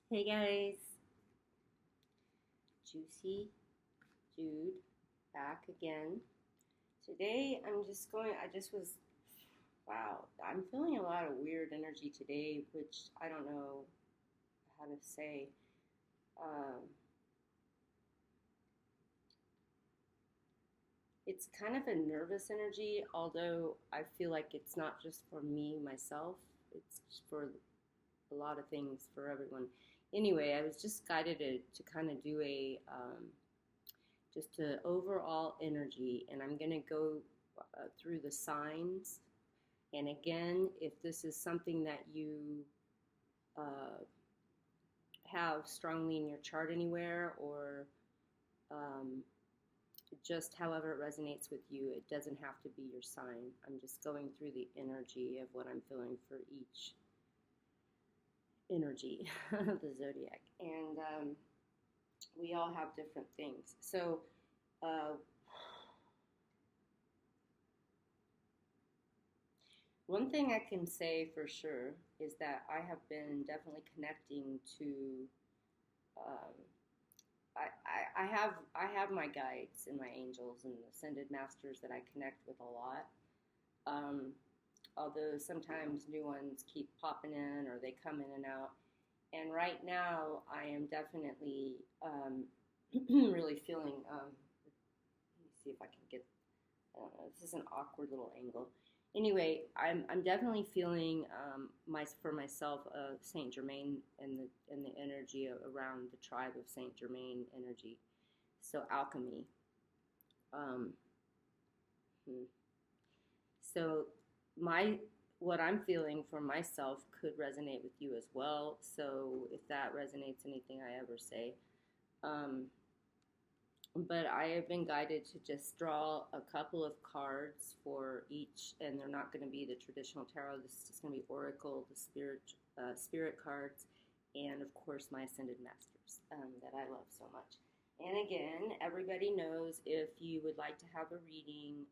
Hey guys, Juicy Jude back again. Today I just was, wow, I'm feeling a lot of weird energy today, which I don't know how to say. Um, it's kind of a nervous energy, although I feel like it's not just for me, myself, it's for a lot of things for everyone. Anyway, I was just guided to kind of do just an overall energy, and I'm going to go through the signs. And again, if this is something that you uh, have strongly in your chart anywhere, or um, just however it resonates with you, it doesn't have to be your sign. I'm just going through the energy of what I'm feeling for each energy of the zodiac. And we all have different things. So, uh, one thing I can say for sure is that I have been definitely connecting to. Um, I have my guides and my angels and ascended masters that I connect with a lot. Um, Although sometimes new ones keep popping in or they come in and out. And right now, I am definitely really feeling. Let me see if I can get. I don't know. This is an awkward little angle. Anyway, I'm definitely feeling for myself Saint Germain and the energy around the tribe of Saint Germain energy. So alchemy. Um, hmm. So my what I'm feeling for myself could resonate with you as well. So if that resonates, anything I ever say. Um, but I have been guided to just draw a couple of cards for each, and they're not going to be the traditional tarot. This is just going to be oracle, the spirit cards, and of course my ascended masters that I love so much. And again, everybody knows if you would like to have a reading,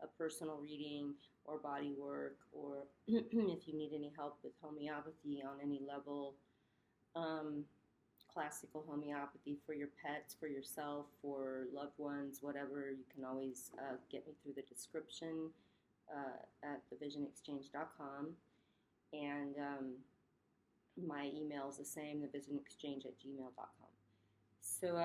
a personal reading, or body work, or if you need any help with homeopathy on any level. Um, Classical homeopathy for your pets, for yourself, for loved ones, whatever, you can always get me through the description at thevisionexchange.com. And my email is the same, thevisionexchange at gmail.com. So,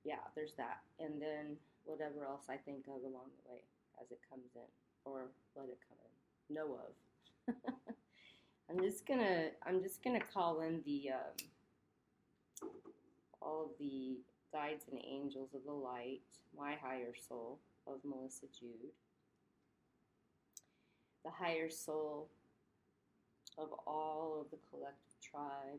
yeah, there's that. And then whatever else I think of along the way as it comes in, or let it come in. Know of. I'm just gonna call in the all of the guides and angels of the light, my higher soul of Melissa Jude, the higher soul of all of the collective tribe,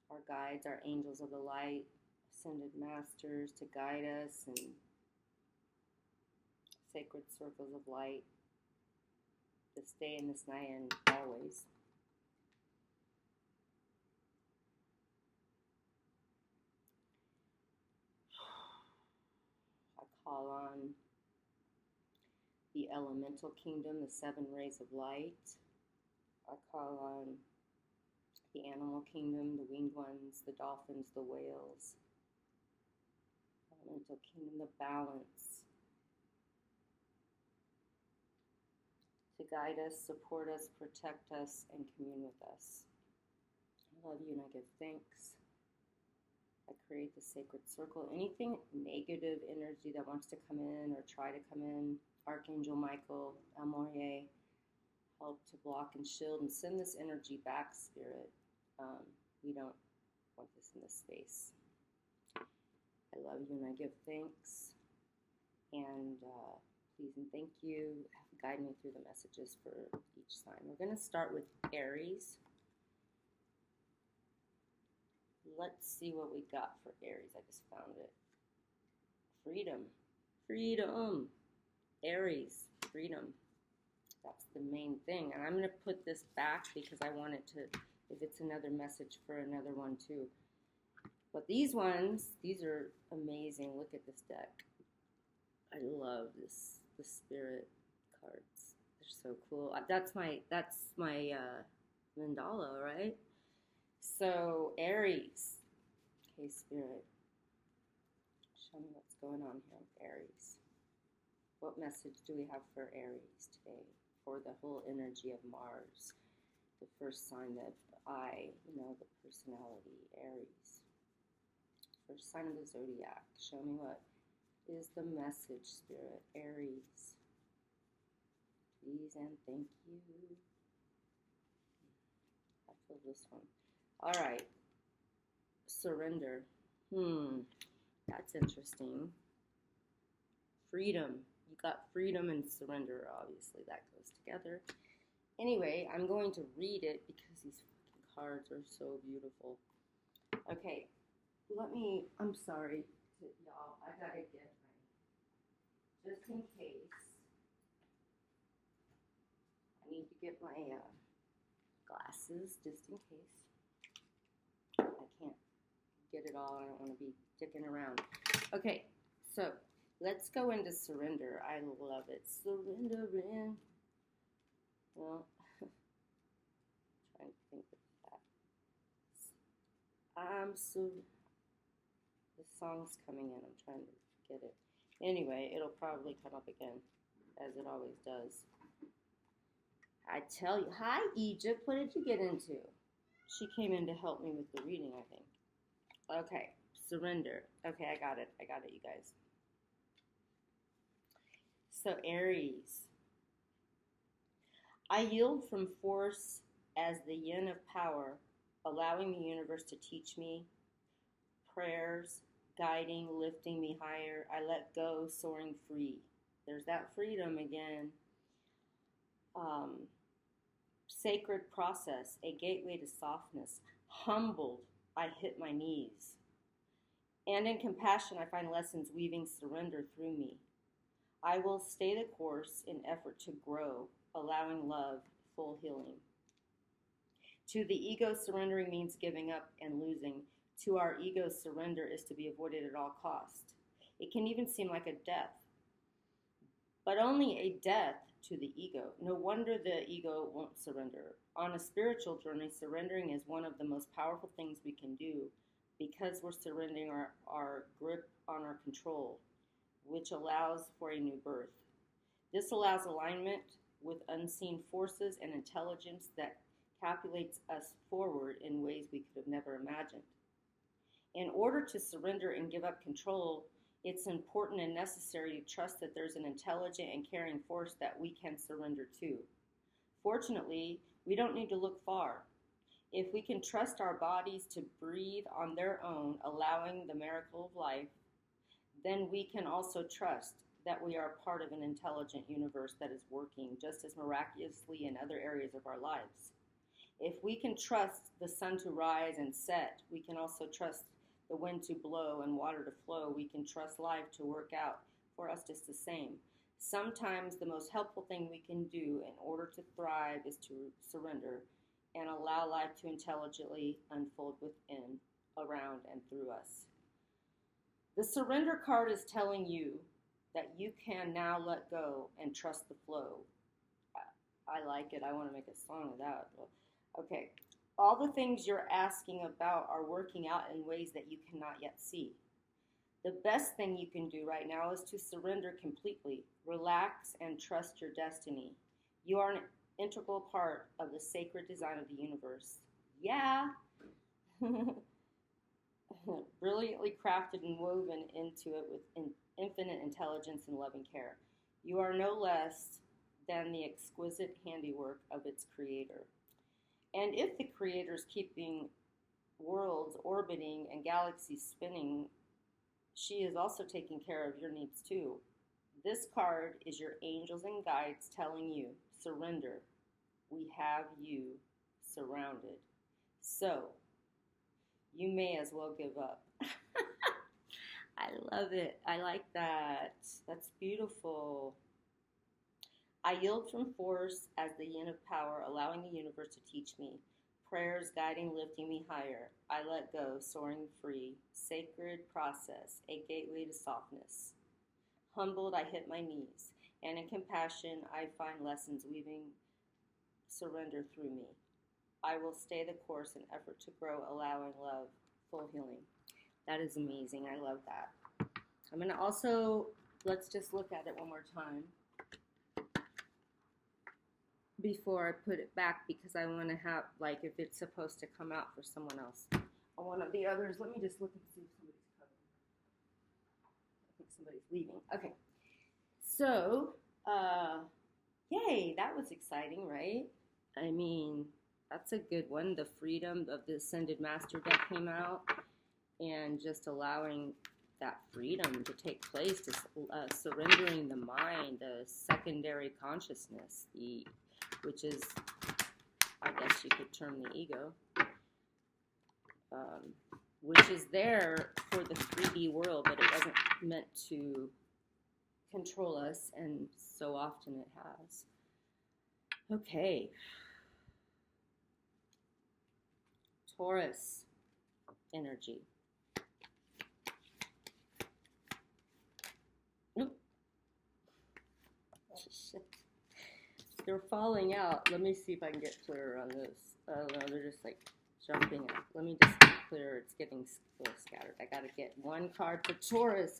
our guides, our angels of the light, ascended masters to guide us, and sacred circles of light this day and this night and always. I call on the elemental kingdom, the seven rays of light. I call on the animal kingdom, the winged ones, the dolphins, the whales. Elemental kingdom, the balance, to guide us, support us, protect us, and commune with us. I love you and I give thanks. I create the sacred circle. Anything negative energy that wants to come in or try to come in, Archangel Michael, Amoye, help to block and shield and send this energy back, Spirit. We don't want this in this space. I love you and I give thanks. And please and thank you. Guide me through the messages for each sign. We're going to start with Aries. Let's see what we got for Aries. I just found it. Freedom. Freedom. Aries. Freedom. That's the main thing. And I'm going to put this back because I want it to, if it's another message for another one too. But these ones, these are amazing. Look at this deck. I love the spirit cards. They're so cool. That's my mandala, right? So, Aries. Okay, Spirit, show me what's going on here with Aries. What message do we have for Aries today? For the whole energy of Mars, the first sign of the personality, Aries. First sign of the zodiac. Show me what is the message, Spirit, Aries. Please and thank you. I feel this one. All right. Surrender. That's interesting. Freedom. You got freedom and surrender, obviously. That goes together. Anyway, I'm going to read it because these fucking cards are so beautiful. Okay. I'm sorry, y'all. I gotta get just in case. I need to get my glasses just in case. I can't get it all. I don't want to be dicking around. Okay, so let's go into surrender. I love it. Surrendering. Well, trying to think of that. The song's coming in. I'm trying to get it. Anyway, it'll probably come up again, as it always does. I tell you, hi Egypt, what did you get into? She came in to help me with the reading, I think. Okay, surrender. Okay, I got it, you guys. So Aries, I yield from force as the yin of power, allowing the universe to teach me. Prayers, guiding, lifting me higher. I let go, soaring free. There's that freedom again. Sacred process, a gateway to softness. Humbled, I hit my knees. And in compassion, I find lessons weaving surrender through me. I will stay the course in effort to grow, allowing love, full healing. To the ego, surrendering means giving up and losing. To our ego, surrender is to be avoided at all cost. It can even seem like a death, but only a death to the ego. No wonder the ego won't surrender. On a spiritual journey, surrendering is one of the most powerful things we can do because we're surrendering our grip on our control, which allows for a new birth. This allows alignment with unseen forces and intelligence that calculates us forward in ways we could have never imagined. In order to surrender and give up control, it's important and necessary to trust that there's an intelligent and caring force that we can surrender to. Fortunately, we don't need to look far. If we can trust our bodies to breathe on their own, allowing the miracle of life, then we can also trust that we are part of an intelligent universe that is working just as miraculously in other areas of our lives. If we can trust the sun to rise and set, we can also trust the wind to blow and water to flow. We can trust life to work out for us just the same. Sometimes the most helpful thing we can do in order to thrive is to surrender and allow life to intelligently unfold within, around, and through us. The surrender card is telling you that you can now let go and trust the flow. I like it. I want to make a song of that. Okay. All the things you're asking about are working out in ways that you cannot yet see. The best thing you can do right now is to surrender completely, relax, and trust your destiny. You are an integral part of the sacred design of the universe. Yeah. Brilliantly crafted and woven into it with infinite intelligence and loving care. You are no less than the exquisite handiwork of its creator. And if the creator is keeping worlds orbiting and galaxies spinning, she is also taking care of your needs too. This card is your angels and guides telling you, surrender. We have you surrounded. So, you may as well give up. I love it. I like that. That's beautiful. I yield from force as the yin of power, allowing the universe to teach me. Prayers guiding, lifting me higher. I let go, soaring free. Sacred process, a gateway to softness. Humbled, I hit my knees. And in compassion, I find lessons weaving surrender through me. I will stay the course in effort to grow, allowing love, full healing. That is amazing. I love that. I'm going to also, let's just look at it one more time before I put it back, because I want to have, like, if it's supposed to come out for someone else. On one of the others, let me just look and see if somebody's coming. I think somebody's leaving. Okay. So, yay, that was exciting, right? I mean, that's a good one. The freedom of the Ascended Master deck came out, and just allowing that freedom to take place, to surrendering the mind, the secondary consciousness, which is, I guess you could term the ego, which is there for the 3D world, but it wasn't meant to control us, and so often it has. Okay. Taurus energy. Oop. Shit. They're falling out. Let me see if I can get clearer on this. Oh no, they're just like jumping out. Let me just get clearer. It's getting a little scattered. I gotta get one card for Taurus.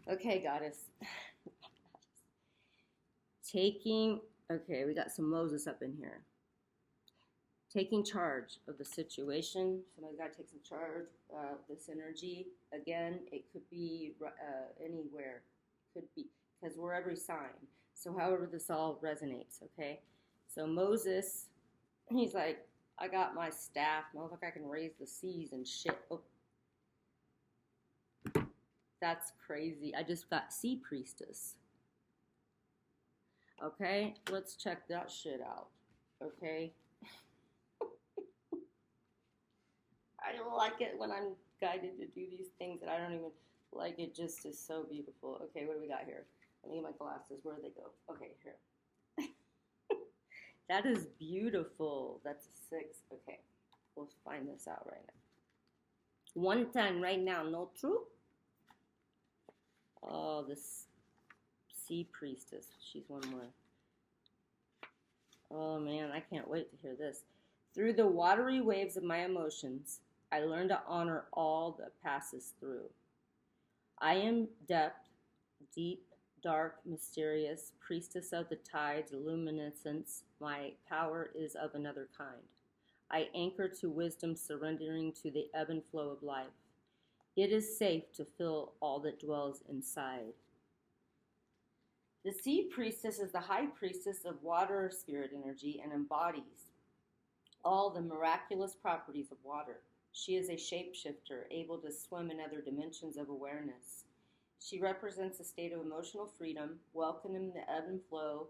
Okay, goddess. Okay, we got some Moses up in here. Taking charge of the situation. Somebody's got to take some charge of this energy. Again, it could be anywhere. Could be, because we're every sign. So however this all resonates, okay? So Moses, he's like, I got my staff. Motherfucker, I can raise the seas and shit. Oh. That's crazy. I just got Sea Priestess. Okay, let's check that shit out. Okay? I don't like it when I'm guided to do these things, and I don't even like it. Just is so beautiful. Okay, what do we got here? Let me get my glasses. Where do they go? Okay, here. That is beautiful. That's a 6. Okay, we'll find this out right now. 110 right now. No true? Oh, this Sea Priestess. She's one more. Oh, man, I can't wait to hear this. Through the watery waves of my emotions, I learn to honor all that passes through. I am depth, deep, dark, mysterious, priestess of the tides, luminescence. My power is of another kind. I anchor to wisdom, surrendering to the ebb and flow of life. It is safe to feel all that dwells inside. The Sea Priestess is the high priestess of water spirit energy and embodies all the miraculous properties of water. She is a shapeshifter, able to swim in other dimensions of awareness. She represents a state of emotional freedom, welcoming the ebb and flow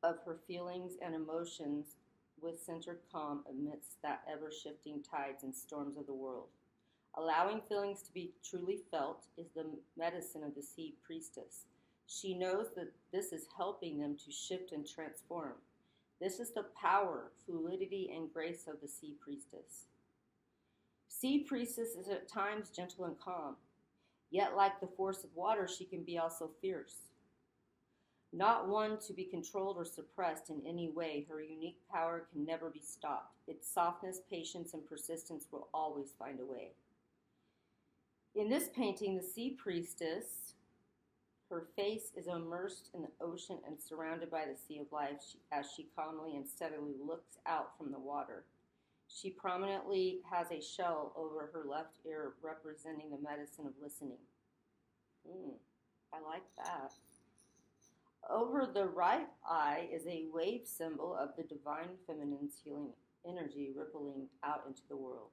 of her feelings and emotions with centered calm amidst that ever-shifting tides and storms of the world. Allowing feelings to be truly felt is the medicine of the Sea Priestess. She knows that this is helping them to shift and transform. This is the power, fluidity, and grace of the Sea Priestess. Sea Priestess is at times gentle and calm, yet like the force of water, she can be also fierce. Not one to be controlled or suppressed in any way, her unique power can never be stopped. Its softness, patience, and persistence will always find a way. In this painting, the Sea Priestess, her face is immersed in the ocean and surrounded by the sea of life as she calmly and steadily looks out from the water. She prominently has a shell over her left ear representing the medicine of listening. I like that. Over the right eye is a wave symbol of the divine feminine's healing energy rippling out into the world.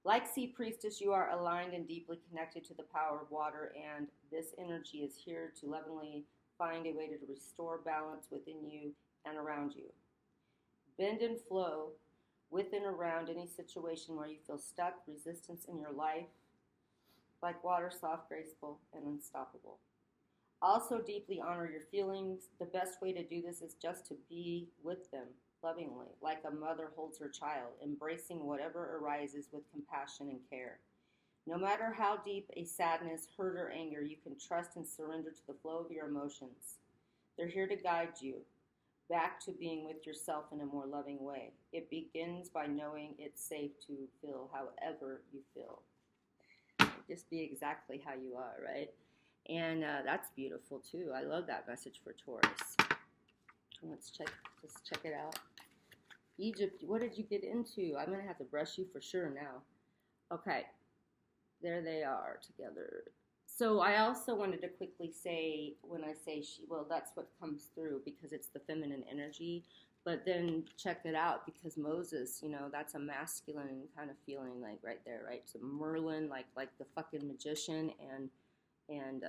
Like Sea Priestess, you are aligned and deeply connected to the power of water, and this energy is here to lovingly find a way to restore balance within you and around you. Bend and flow with and around any situation where you feel stuck, resistance in your life, like water, soft, graceful, and unstoppable. Also deeply honor your feelings. The best way to do this is just to be with them lovingly, like a mother holds her child, embracing whatever arises with compassion and care. No matter how deep a sadness, hurt, or anger, you can trust and surrender to the flow of your emotions. They're here to guide you, back to being with yourself in a more loving way. It begins by knowing it's safe to feel however you feel. Just be exactly how you are, right? And that's beautiful too. I love that message for Taurus. Let's just check it out. Egypt, what did you get into? I'm going to have to brush you for sure now. Okay, there they are together. So I also wanted to quickly say, when I say she, well, that's what comes through because it's the feminine energy. But then check it out because Moses, that's a masculine kind of feeling, like right there, right? So Merlin, like the fucking magician, and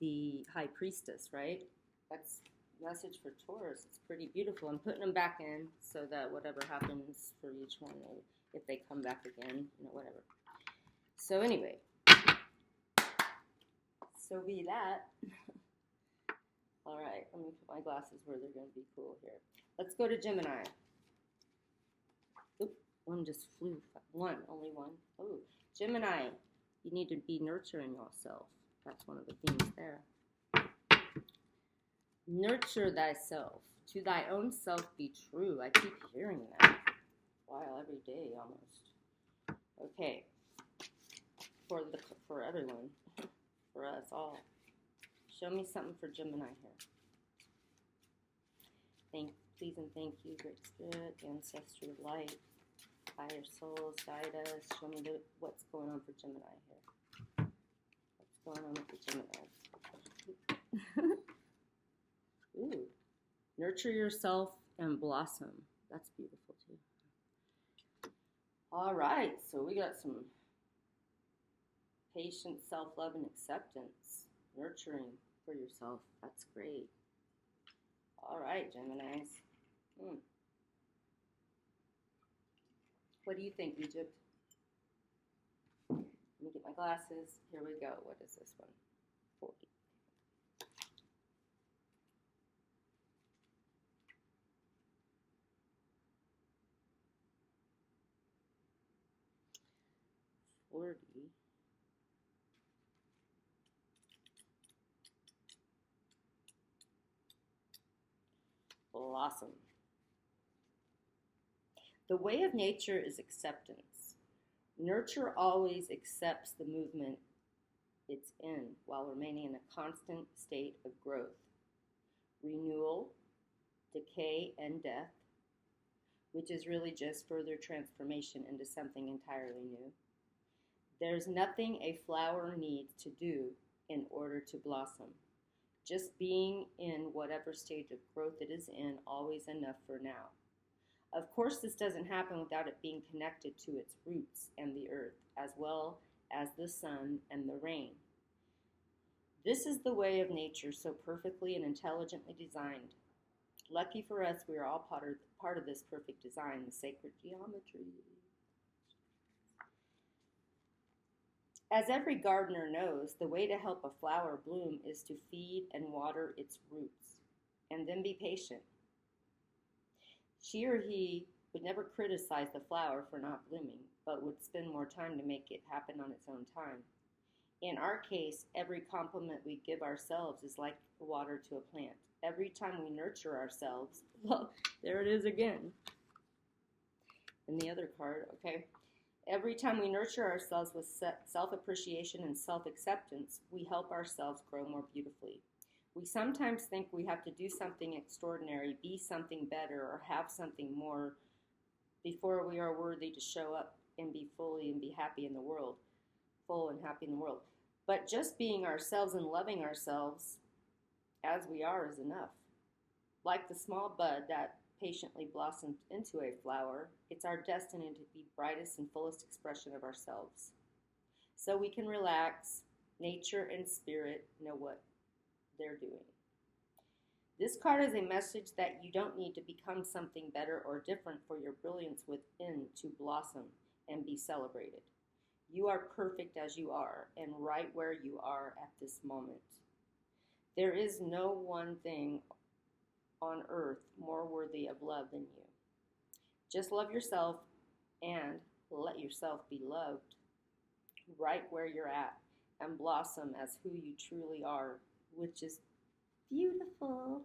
the high priestess, right? That's message for Taurus. It's pretty beautiful. I'm putting them back in so that whatever happens for each one, if they come back again, whatever. So anyway, so be that. All right, let me put my glasses where they're going to be cool here. Let's go to Gemini. Oop, one just flew. Only one. Oh, Gemini, you need to be nurturing yourself. That's one of the themes there. Nurture thyself. To thy own self be true. I keep hearing that. Wow, every day almost. Okay. For everyone. For us all. Show me something for Gemini here. Please and thank you, Great Spirit, Ancestral Light, Higher Souls, guide us. Show me what's going on for Gemini here. What's going on with the Gemini? Ooh. Nurture yourself and blossom. That's beautiful too. All right, so we got some patient self-love and acceptance. Nurturing for yourself. That's great. All right, Geminis. What do you think, Egypt? Let me get my glasses. Here we go. What is this one? 40. Blossom. The way of nature is acceptance. Nurture always accepts the movement it's in while remaining in a constant state of growth, renewal, decay, and death, which is really just further transformation into something entirely new. There's nothing a flower needs to do in order to blossom. Just being in whatever stage of growth it is in, always enough for now. Of course, this doesn't happen without it being connected to its roots and the earth, as well as the sun and the rain. This is the way of nature, so perfectly and intelligently designed. Lucky for us, we are all part of this perfect design, the sacred geometry. As every gardener knows, the way to help a flower bloom is to feed and water its roots, and then be patient. She or he would never criticize the flower for not blooming, but would spend more time to make it happen on its own time. In our case, every compliment we give ourselves is like water to a plant. Every time we nurture ourselves, well, there it is again. And the other card, okay. Every time we nurture ourselves with self-appreciation and self-acceptance, we help ourselves grow more beautifully. We sometimes think we have to do something extraordinary, be something better, or have something more before we are worthy to show up and be fully and be happy in the world, full and happy in the world. But just being ourselves and loving ourselves as we are is enough. Like the small bud that patiently blossomed into a flower, it's our destiny to be brightest and fullest expression of ourselves. So we can relax, nature and spirit know what they're doing. This card is a message that you don't need to become something better or different for your brilliance within to blossom and be celebrated. You are perfect as you are and right where you are at this moment. There is no one thing on earth more worthy of love than you. Just love yourself and let yourself be loved right where you're at and blossom as who you truly are, which is beautiful.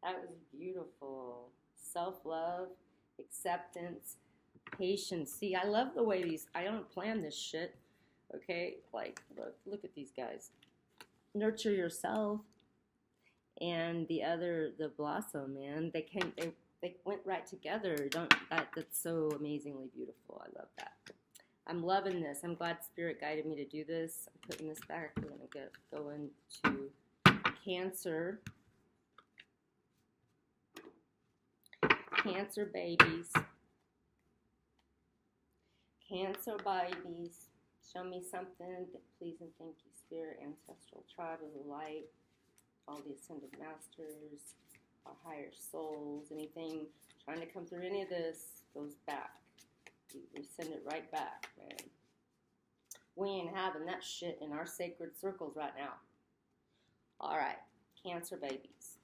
That was beautiful. Self-love, acceptance, patience. See, I love the way these, I don't plan this shit. Okay? Like, look at these guys. Nurture yourself. And the other, the blossom, man, they went right together. Don't that's so amazingly beautiful. I love that. I'm loving this. I'm glad Spirit guided me to do this. I'm putting this back. We're gonna go into Cancer. Cancer babies. Cancer babies. Show me something that please and thank you, Spirit, Ancestral Tribe of the Light, all the Ascended Masters, our higher souls, anything trying to come through any of this goes back. We send it right back, man. We ain't having that shit in our sacred circles right now. All right, Cancer babies.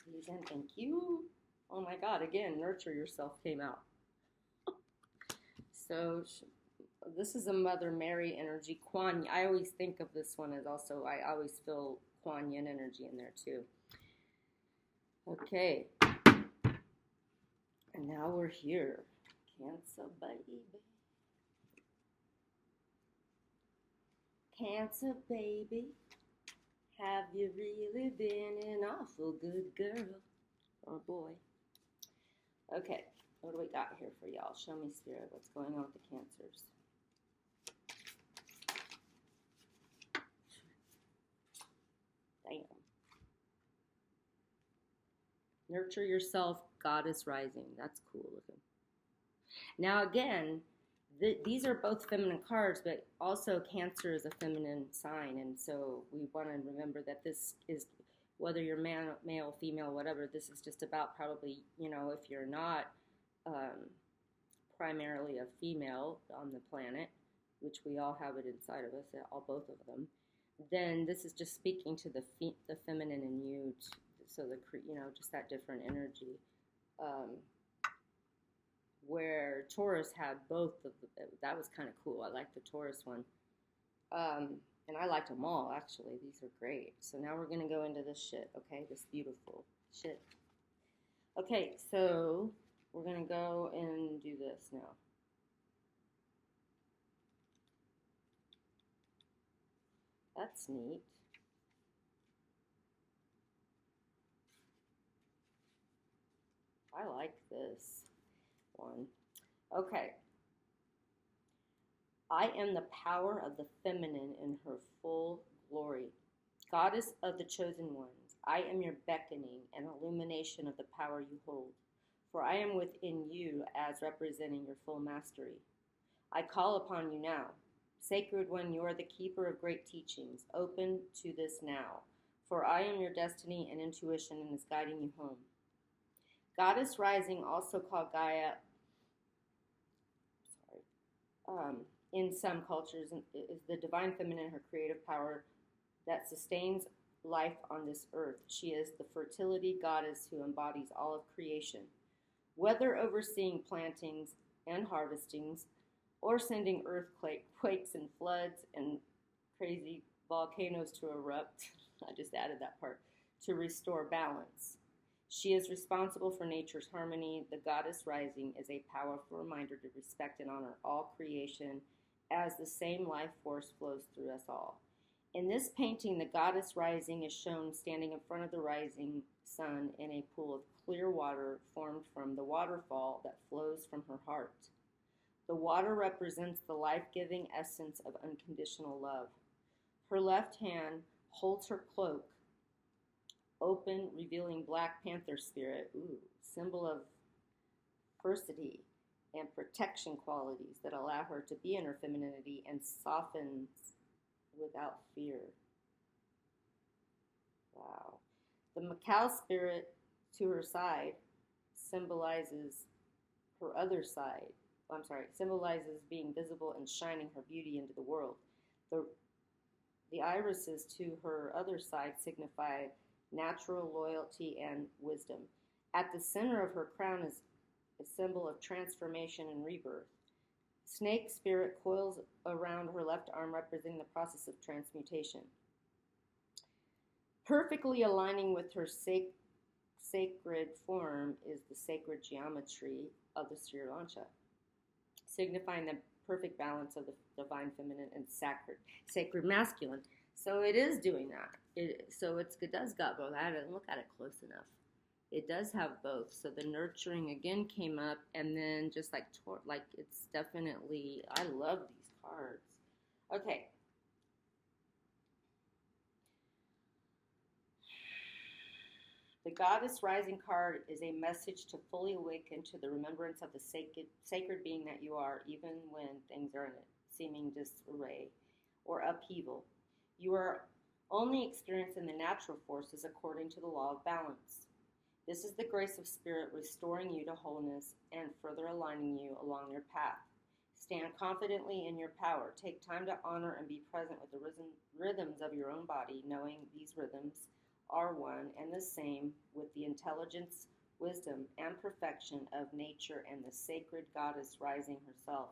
Please and thank you. Oh my God, again, nurture yourself came out. So this is a Mother Mary energy. Kuan, I always think of this one as also, I always feel Kuan Yin energy in there too. Okay. And now we're here. Cancer baby. Cancer baby. Have you really been an awful good girl or boy? Okay, what do we got here for y'all? Show me, Spirit, what's going on with the Cancers. Damn. Nurture yourself, Goddess rising. That's cool looking. Now again, these are both feminine cards, but also Cancer is a feminine sign, and so we want to remember that this is, whether you're male, female, whatever, this is just about probably, you know, if you're not primarily a female on the planet, which we all have it inside of us, all both of them, then this is just speaking to the feminine in you, so just that different energy. Where Taurus had both of that was kind of cool. I liked the Taurus one. And I liked them all, actually. These are great. So now we're going to go into this shit, okay? This beautiful shit. Okay, so we're going to go and do this now. That's neat. I like this one. Okay. I am the power of the feminine in her full glory. Goddess of the chosen ones, I am your beckoning and illumination of the power you hold. For I am within you as representing your full mastery. I call upon you now. Sacred one, you are the keeper of great teachings. Open to this now. For I am your destiny and intuition and is guiding you home. Goddess rising, also called Gaia, in some cultures, is the divine feminine, her creative power that sustains life on this earth. She is the fertility goddess who embodies all of creation. Whether overseeing plantings and harvestings, or sending earthquakes and floods and crazy volcanoes to erupt, I just added that part, to restore balance. She is responsible for nature's harmony. The goddess rising is a powerful reminder to respect and honor all creation as the same life force flows through us all. In this painting, the goddess rising is shown standing in front of the rising sun in a pool of clear water formed from the waterfall that flows from her heart. The water represents the life-giving essence of unconditional love. Her left hand holds her cloak open, revealing Black Panther spirit, symbol of diversity and protection qualities that allow her to be in her femininity and softens without fear. Wow. The Macau spirit to her side symbolizes her other side. Symbolizes being visible and shining her beauty into the world. The irises to her other side signify natural loyalty and wisdom. At the center of her crown is a symbol of transformation and rebirth. Snake spirit coils around her left arm, representing the process of transmutation. Perfectly aligning with her sacred form is the sacred geometry of the Sri Lanka, signifying the perfect balance of the divine feminine and sacred masculine. So it is doing that. It does got both. I didn't look at it close enough. It does have both. So the nurturing again came up, and then just like it's definitely. I love these cards. Okay. The Goddess Rising card is a message to fully awaken to the remembrance of the sacred being that you are, even when things are in seeming disarray or upheaval. You are only experiencing the natural forces according to the law of balance. This is the grace of spirit restoring you to wholeness and further aligning you along your path. Stand confidently in your power. Take time to honor and be present with the rhythms of your own body, knowing these rhythms are one and the same with the intelligence, wisdom, and perfection of nature and the sacred goddess rising herself.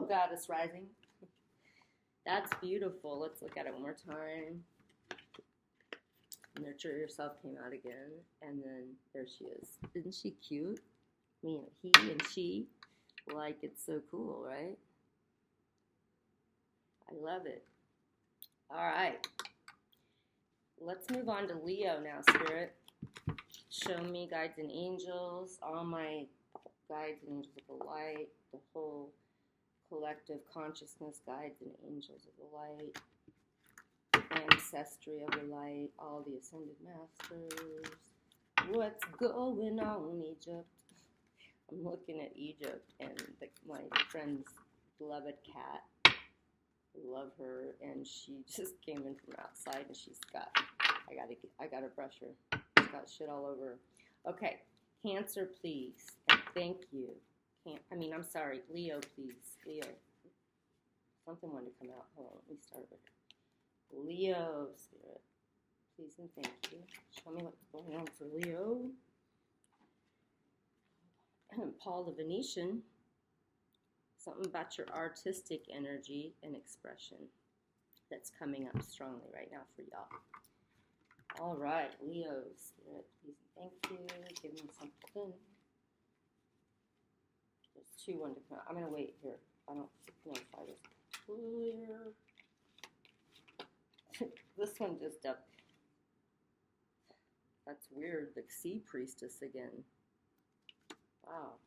Goddess rising. That's beautiful. Let's look at it one more time. Nurture yourself came out again, and then there she is. Isn't she cute? I mean, he and she, like, it's so cool, right? I love it. All right. Let's move on to Leo now, Spirit. Show me guides and angels, all my guides and angels of the light, the whole collective consciousness guides and angels of the light, ancestry of the light, all the ascended masters. What's going on, Egypt? I'm looking at Egypt and my friend's beloved cat. Love her, and she just came in from outside, and I gotta brush her. She's got shit all over her. Okay, Cancer, please, and thank you. I'm sorry, Leo, please, Leo. Something wanted to come out. Hold on, let me start with it. Leo, Spirit, please and thank you. Show me what's going on for Leo. Paul the Venetian. Something about your artistic energy and expression that's coming up strongly right now for y'all. All right, Leo, Spirit, please and thank you. Give me something. There's two wanted to come out. I'm going to wait here. I don't know if I was clear. This one just up. That's weird. The Sea Priestess again. Wow.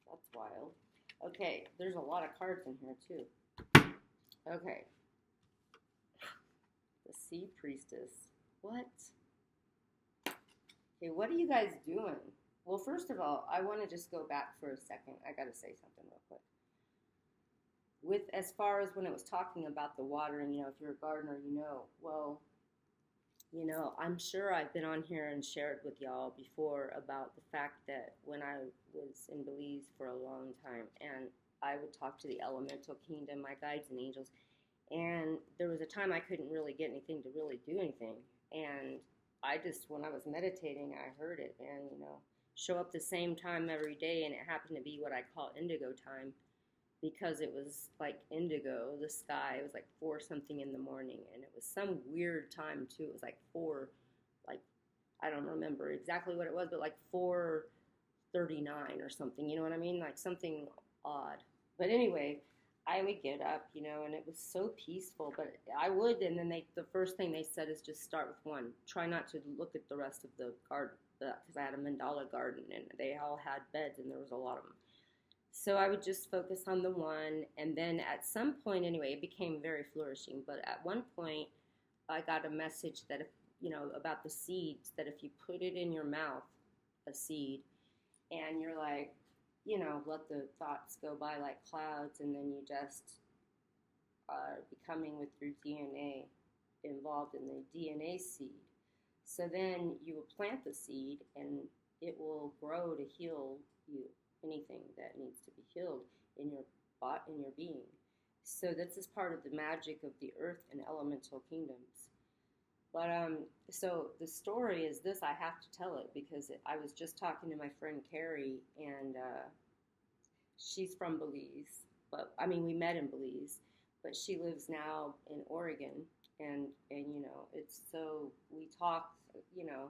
That's wild. Okay, there's a lot of cards in here too. Okay. The Sea Priestess. What? Okay, what are you guys doing? Well, first of all, I want to just go back for a second. I got to say something real quick. With as far as when it was talking about the watering, if you're a gardener, well, I'm sure I've been on here and shared with y'all before about the fact that when I was in Belize for a long time, and I would talk to the elemental kingdom, my guides and angels, and there was a time I couldn't really get anything to really do anything, and when I was meditating, I heard it, and, show up the same time every day, and it happened to be what I call indigo time, because it was like indigo, the sky. It was like 4 something in the morning, and it was some weird time too. It was like 4, I don't remember exactly what it was, but like 4:39 or something. You know what I mean? Like something odd. But anyway, I would get up, and it was so peaceful. But I would, and then the first thing they said is just start with one. Try not to look at the rest of the garden, because I had a mandala garden, and they all had beds, and there was a lot of them. So I would just focus on the one, and then at some point, anyway, it became very flourishing. But at one point, I got a message that about the seeds, that if you put it in your mouth, a seed, and you're like, let the thoughts go by like clouds, and then you just are becoming with your DNA involved in the DNA seed. So then you will plant the seed, and it will grow to heal you. Anything that needs to be healed in your being. So this is part of the magic of the earth and elemental kingdoms. But so the story is this. I have to tell it because I was just talking to my friend Carrie, and she's from Belize. But we met in Belize. but she lives now in Oregon, and it's so we talk, you know,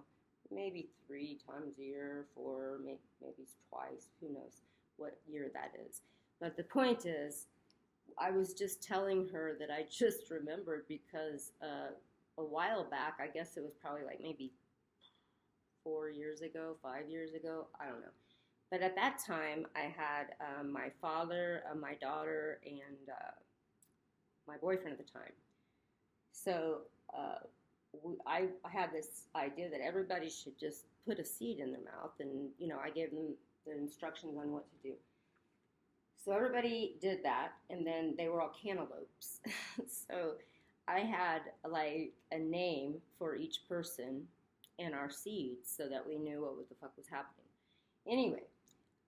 maybe 3 times a year, four, maybe twice, who knows what year that is. But the point is, I was just telling her that I just remembered because a while back, I guess it was probably like maybe 4 years ago, 5 years ago, I don't know. But at that time, I had my father, my daughter, and my boyfriend at the time. So I had this idea that everybody should just put a seed in their mouth, and I gave them the instructions on what to do. So everybody did that, and then they were all cantaloupes. So I had like a name for each person in our seeds so that we knew what the fuck was happening. Anyway,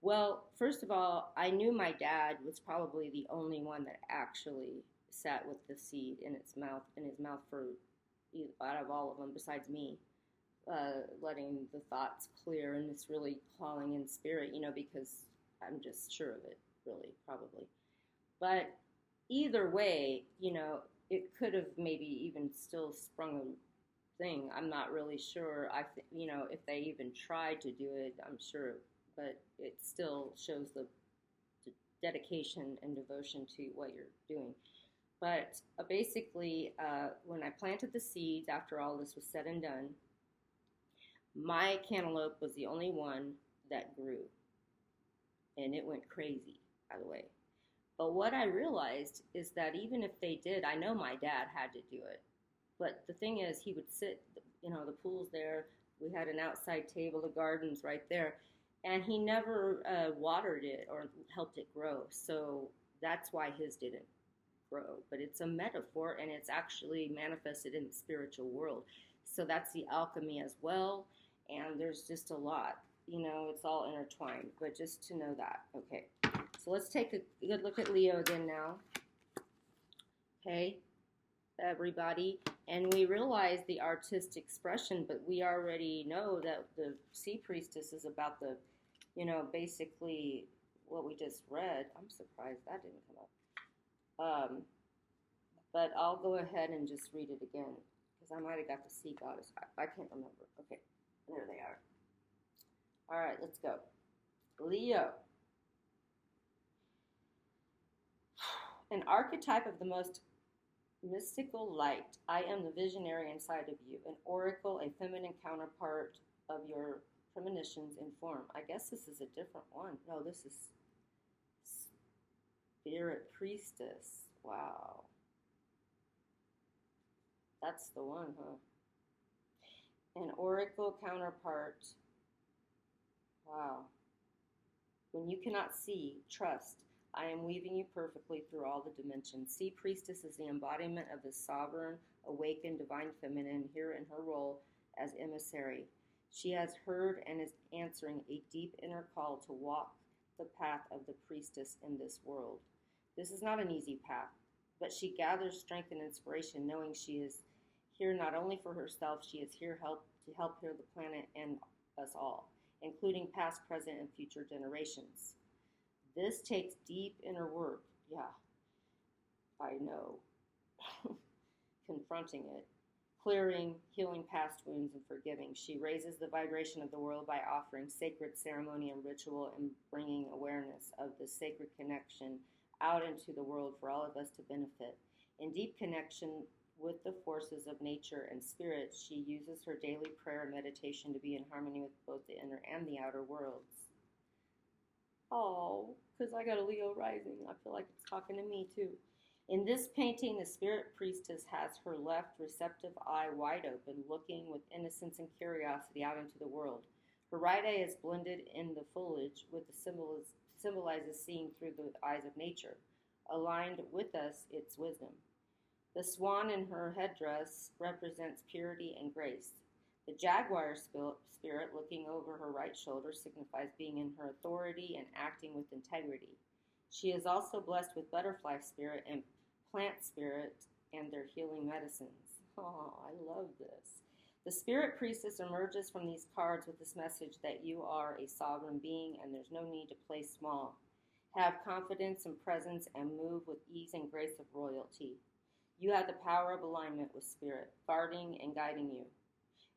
well, first of all, I knew my dad was probably the only one that actually sat with the seed in his mouth for out of all of them, besides me, letting the thoughts clear and just really calling in spirit, because I'm just sure of it, really, probably. But either way, it could have maybe even still sprung a thing. I'm not really sure. If they even tried to do it, I'm sure, but it still shows the dedication and devotion to what you're doing. But basically, when I planted the seeds, after all this was said and done, my cantaloupe was the only one that grew. And it went crazy, by the way. But what I realized is that even if they did, I know my dad had to do it. But the thing is, he would sit, the pool's there. We had an outside table, the garden's right there. And he never watered it or helped it grow. So that's why his didn't grow. But it's a metaphor, and it's actually manifested in the spiritual world. So that's the alchemy as well. And there's just a lot. It's all intertwined. But just to know that. Okay. So let's take a good look at Leo again now. Okay, everybody. And we realize the artistic expression, but we already know that the Sea Priestess is about the, basically what we just read. I'm surprised that didn't come up. But I'll go ahead and just read it again, because I might have got the Sea Goddess. I can't remember. Okay, there they are. All right, let's go. Leo. An archetype of the most mystical light. I am the visionary inside of you, an oracle, a feminine counterpart of your premonitions in form. I guess this is a different one. No, this is Spirit Priestess. Wow. That's the one, huh? An oracle counterpart. Wow. When you cannot see, trust. I am weaving you perfectly through all the dimensions. Sea Priestess is the embodiment of the sovereign, awakened, divine feminine here in her role as emissary. She has heard and is answering a deep inner call to walk the path of the priestess in this world. This is not an easy path, but she gathers strength and inspiration knowing she is here not only for herself, she is here to help heal the planet and us all, including past, present, and future generations. This takes deep inner work. Yeah, I know. Confronting it. Clearing, healing past wounds, and forgiving. She raises the vibration of the world by offering sacred ceremony and ritual and bringing awareness of the sacred connection out into the world for all of us to benefit. In deep connection with the forces of nature and spirit, she uses her daily prayer and meditation to be in harmony with both the inner and the outer worlds. Oh, because I got a Leo rising. I feel like it's talking to me too. In this painting, the Spirit Priestess has her left receptive eye wide open, looking with innocence and curiosity out into the world. Her right eye is blended in the foliage with the symbolizes seeing through the eyes of nature. Aligned with us, its wisdom. The swan in her headdress represents purity and grace. The jaguar spirit looking over her right shoulder signifies being in her authority and acting with integrity. She is also blessed with butterfly spirit and plant spirit and their healing medicines. Oh, I love this. The Spirit Priestess emerges from these cards with this message that you are a sovereign being and there's no need to play small. Have confidence and presence and move with ease and grace of royalty. You have the power of alignment with Spirit, guarding and guiding you.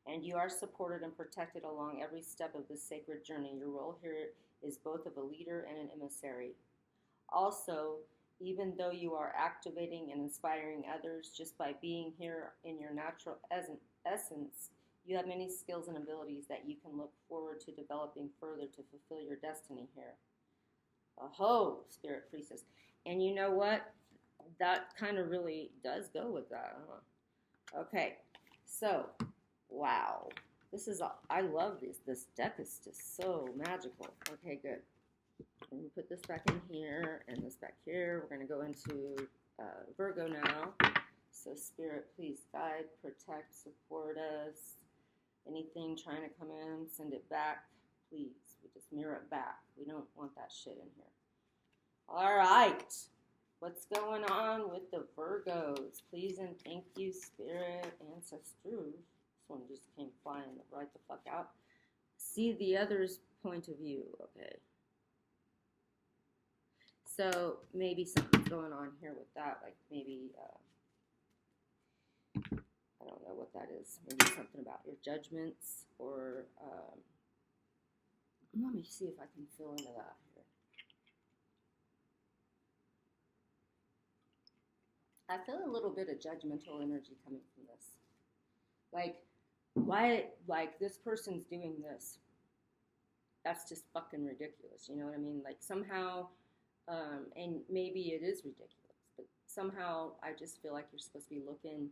And you are supported and protected along every step of this sacred journey. Your role here is both of a leader and an emissary. Also, even though you are activating and inspiring others just by being here in your natural essence, you have many skills and abilities that you can look forward to developing further to fulfill your destiny here. Aho, Spirit Priestess. And you know what? That kind of really does go with that, huh? Okay, so, wow. I love these. This deck is just so magical. Okay, good. I'm going to put this back in here and this back here. We're going to go into Virgo now. So, Spirit, please guide, protect, support us. Anything trying to come in, send it back, please. We just mirror it back. We don't want that shit in here. All right. What's going on with the Virgos? Please and thank you, Spirit, Ancestors. This one just came flying right the fuck out. See the other's point of view. Okay. So maybe something's going on here with that. Like maybe, I don't know what that is. Maybe something about your judgments or, let me see if I can fill into that here. I feel a little bit of judgmental energy coming from this. Like, why, like, this person's doing this. That's just fucking ridiculous, you know what I mean? Like, somehow, and maybe it is ridiculous, but somehow I just feel like you're supposed to be looking,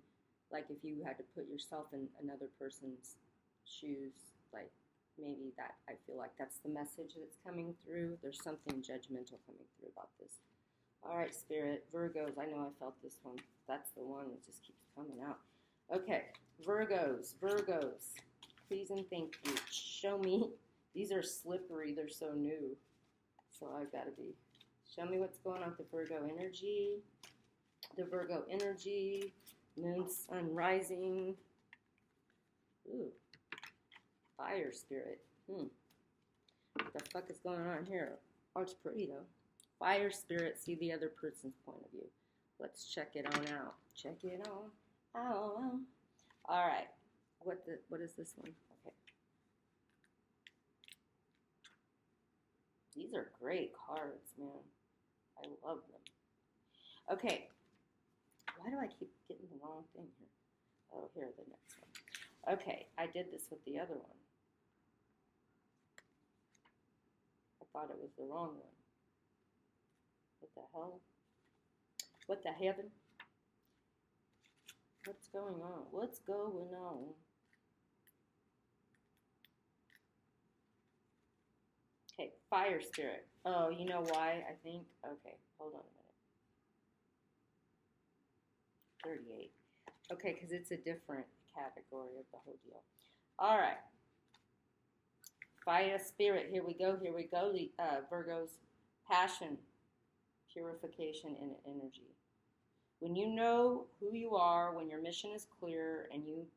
like if you had to put yourself in another person's shoes, like, maybe that, I feel like that's the message that's coming through. There's something judgmental coming through about this. All right, Spirit, Virgos, I know I felt this one. That's the one that just keeps coming out. Okay, Virgos, please and thank you. Show me. These are slippery. They're so new. So I've got to be. Show me what's going on with the Virgo energy. The Virgo energy. Moon, Sun, Rising. Ooh. Fire Spirit. What the fuck is going on here? Oh, it's pretty though. Fire Spirit, see the other person's point of view. Let's check it on out. Check it on out. All right. What is this one? Okay. These are great cards, man. I love them. Okay. Why do I keep getting the wrong thing here? Oh, here, the next one. Okay, I did this with the other one. I thought it was the wrong one. What the hell? What the heaven? What's going on? What's going on? Okay, Fire Spirit. Oh, you know why, I think? Okay, hold on a minute. 38. Okay, because it's a different category of the whole deal. All right. Fire Spirit. Here we go. Virgo's passion, purification, and energy. When you know who you are, when your mission is clear, and you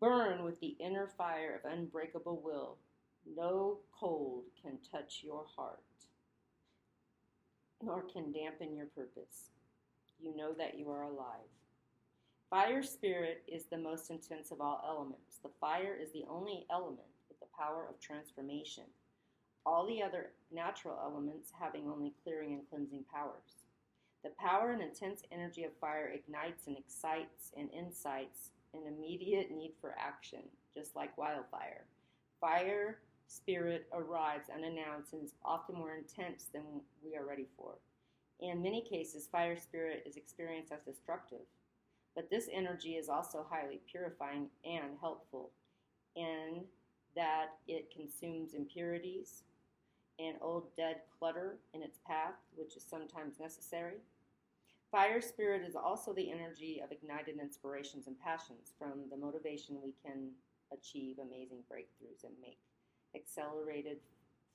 burn with the inner fire of unbreakable will, no cold can touch your heart, nor can dampen your purpose. You know that you are alive. Fire Spirit is the most intense of all elements. The fire is the only element with the power of transformation. All the other natural elements having only clearing and cleansing powers. The power and intense energy of fire ignites and excites and incites an immediate need for action, just like wildfire. Fire Spirit arrives unannounced and is often more intense than we are ready for. In many cases, Fire Spirit is experienced as destructive, but this energy is also highly purifying and helpful in that it consumes impurities and old dead clutter in its path, which is sometimes necessary. Fire Spirit is also the energy of ignited inspirations and passions. From the motivation we can achieve amazing breakthroughs and make accelerated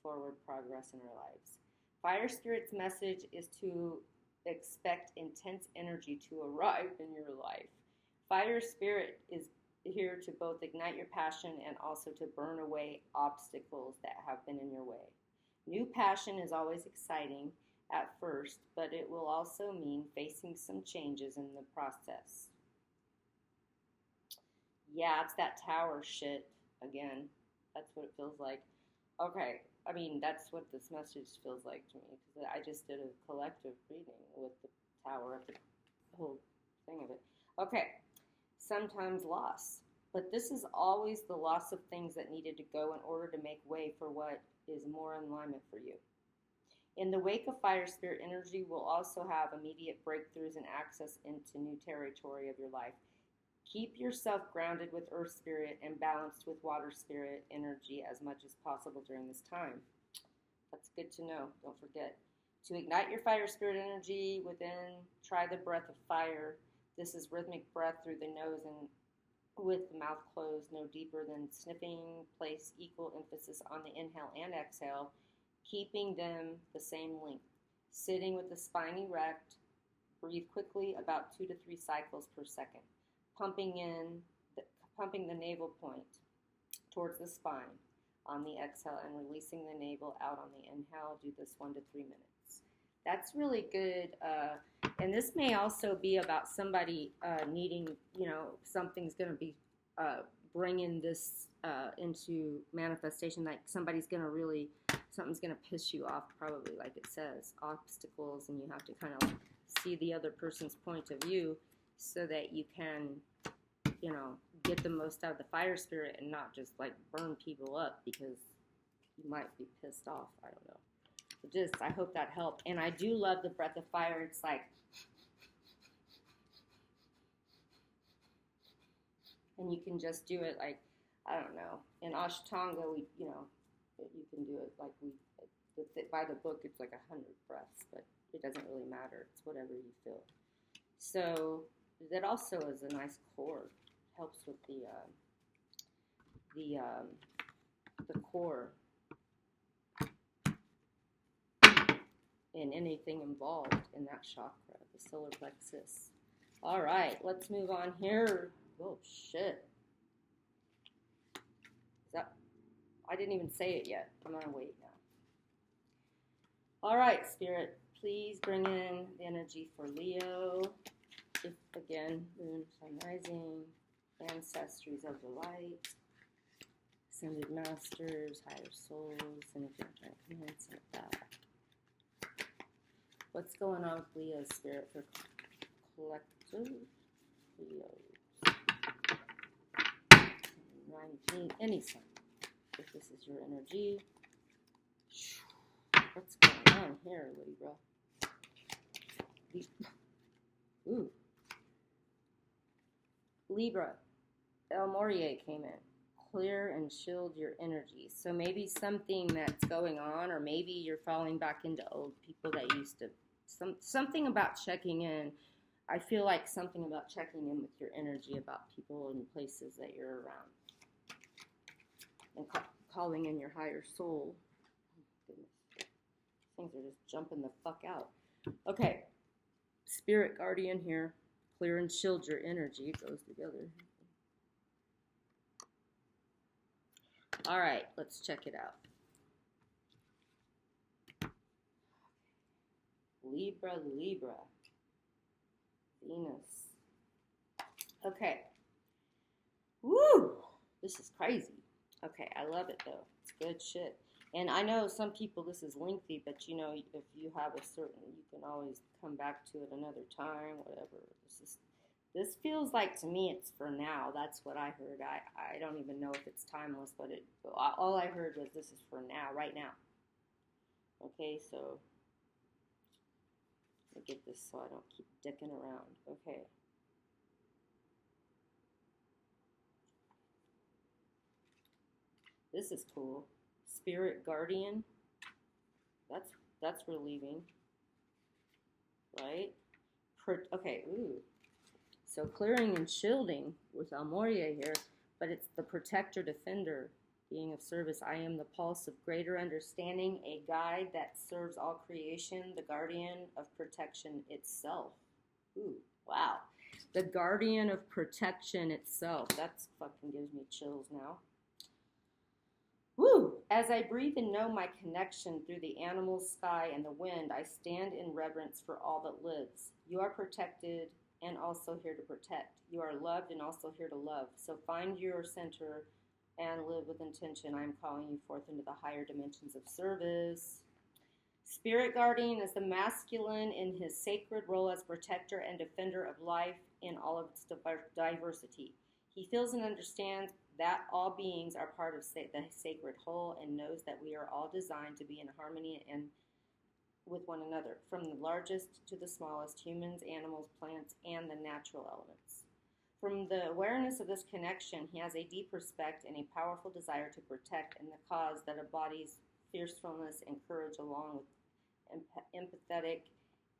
forward progress in our lives. Fire Spirit's message is to expect intense energy to arrive in your life. Fire Spirit is here to both ignite your passion and also to burn away obstacles that have been in your way. New passion is always exciting at first, but it will also mean facing some changes in the process. Yeah, it's that tower shit again. That's what it feels like. Okay, I mean, that's what this message feels like to me because I just did a collective reading with the tower of the whole thing of it. Okay, sometimes loss. But this is always the loss of things that needed to go in order to make way for what is more in alignment for you. In the wake of fire spirit energy, will also have immediate breakthroughs and access into new territory of your life. Keep yourself grounded with earth spirit and balanced with water spirit energy as much as possible during this time. That's good to know. Don't forget. To ignite your fire spirit energy within, try the breath of fire. This is rhythmic breath through the nose and with the mouth closed, no deeper than sniffing. Place equal emphasis on the inhale and exhale, keeping them the same length. Sitting with the spine erect, breathe quickly, about 2 to 3 cycles per second. Pumping the navel point towards the spine on the exhale and releasing the navel out on the inhale. Do this 1 to 3 minutes. That's really good. And this may also be about somebody needing, something's going to be bringing this into manifestation. Like something's going to piss you off, probably, like it says, obstacles, and you have to kind of like see the other person's point of view so that you can, get the most out of the fire spirit and not just like burn people up because you might be pissed off. I don't know. I hope that helped. And I do love the breath of fire. It's like, and you can just do it like, I don't know. In Ashtanga, you can do it like by the book, it's like 100 breaths, but it doesn't really matter. It's whatever you feel. So that also is a nice core. Helps with the core and anything involved in that chakra, the solar plexus. All right, let's move on here. Oh shit! I didn't even say it yet. I'm gonna wait now. All right, Spirit, please bring in the energy for Leo. If again, Moon, Sun, Rising, ancestries of the light, ascended masters, higher souls, and if you're trying to come in, send it back. What's going on with Leo's spirit for collective Leos? 19, any sign. If this is your energy. What's going on here, Libra? Ooh. Libra. El Mourier came in. Clear and shield your energy. So maybe something that's going on, or maybe you're falling back into old people that used to. Something about checking in. I feel like something about checking in with your energy about people and places that you're around. And calling in your higher soul. Oh, goodness. Things are just jumping the fuck out. Okay. Spirit guardian here. Clear and shield your energy. It goes together. All right, let's check it out. Libra. Venus. Okay. Woo! This is crazy. Okay, I love it though. It's good shit. And I know some people this is lengthy, but if you have a certain, you can always come back to it another time, whatever. This feels like, to me, it's for now. That's what I heard. I don't even know if it's timeless, but all I heard was this is for now, right now. Okay, so let me get this so I don't keep dicking around. Okay. This is cool. Spirit guardian. That's relieving. Right? Okay, ooh. So clearing and shielding with El Mourier here, but it's the protector, defender, being of service. I am the pulse of greater understanding, a guide that serves all creation, the guardian of protection itself. Ooh, wow. The guardian of protection itself. That's fucking gives me chills now. Woo! As I breathe and know my connection through the animals, sky, and the wind, I stand in reverence for all that lives. You are protected and also here to protect. You are loved and also here to love. So find your center and live with intention. I am calling you forth into the higher dimensions of service. Spirit guardian is the masculine in his sacred role as protector and defender of life in all of its diversity. He feels and understands that all beings are part of the sacred whole and knows that we are all designed to be in harmony and with one another, from the largest to the smallest, humans, animals, plants, and the natural elements. From the awareness of this connection, he has a deep respect and a powerful desire to protect and the cause that embodies fiercefulness and courage along with empathetic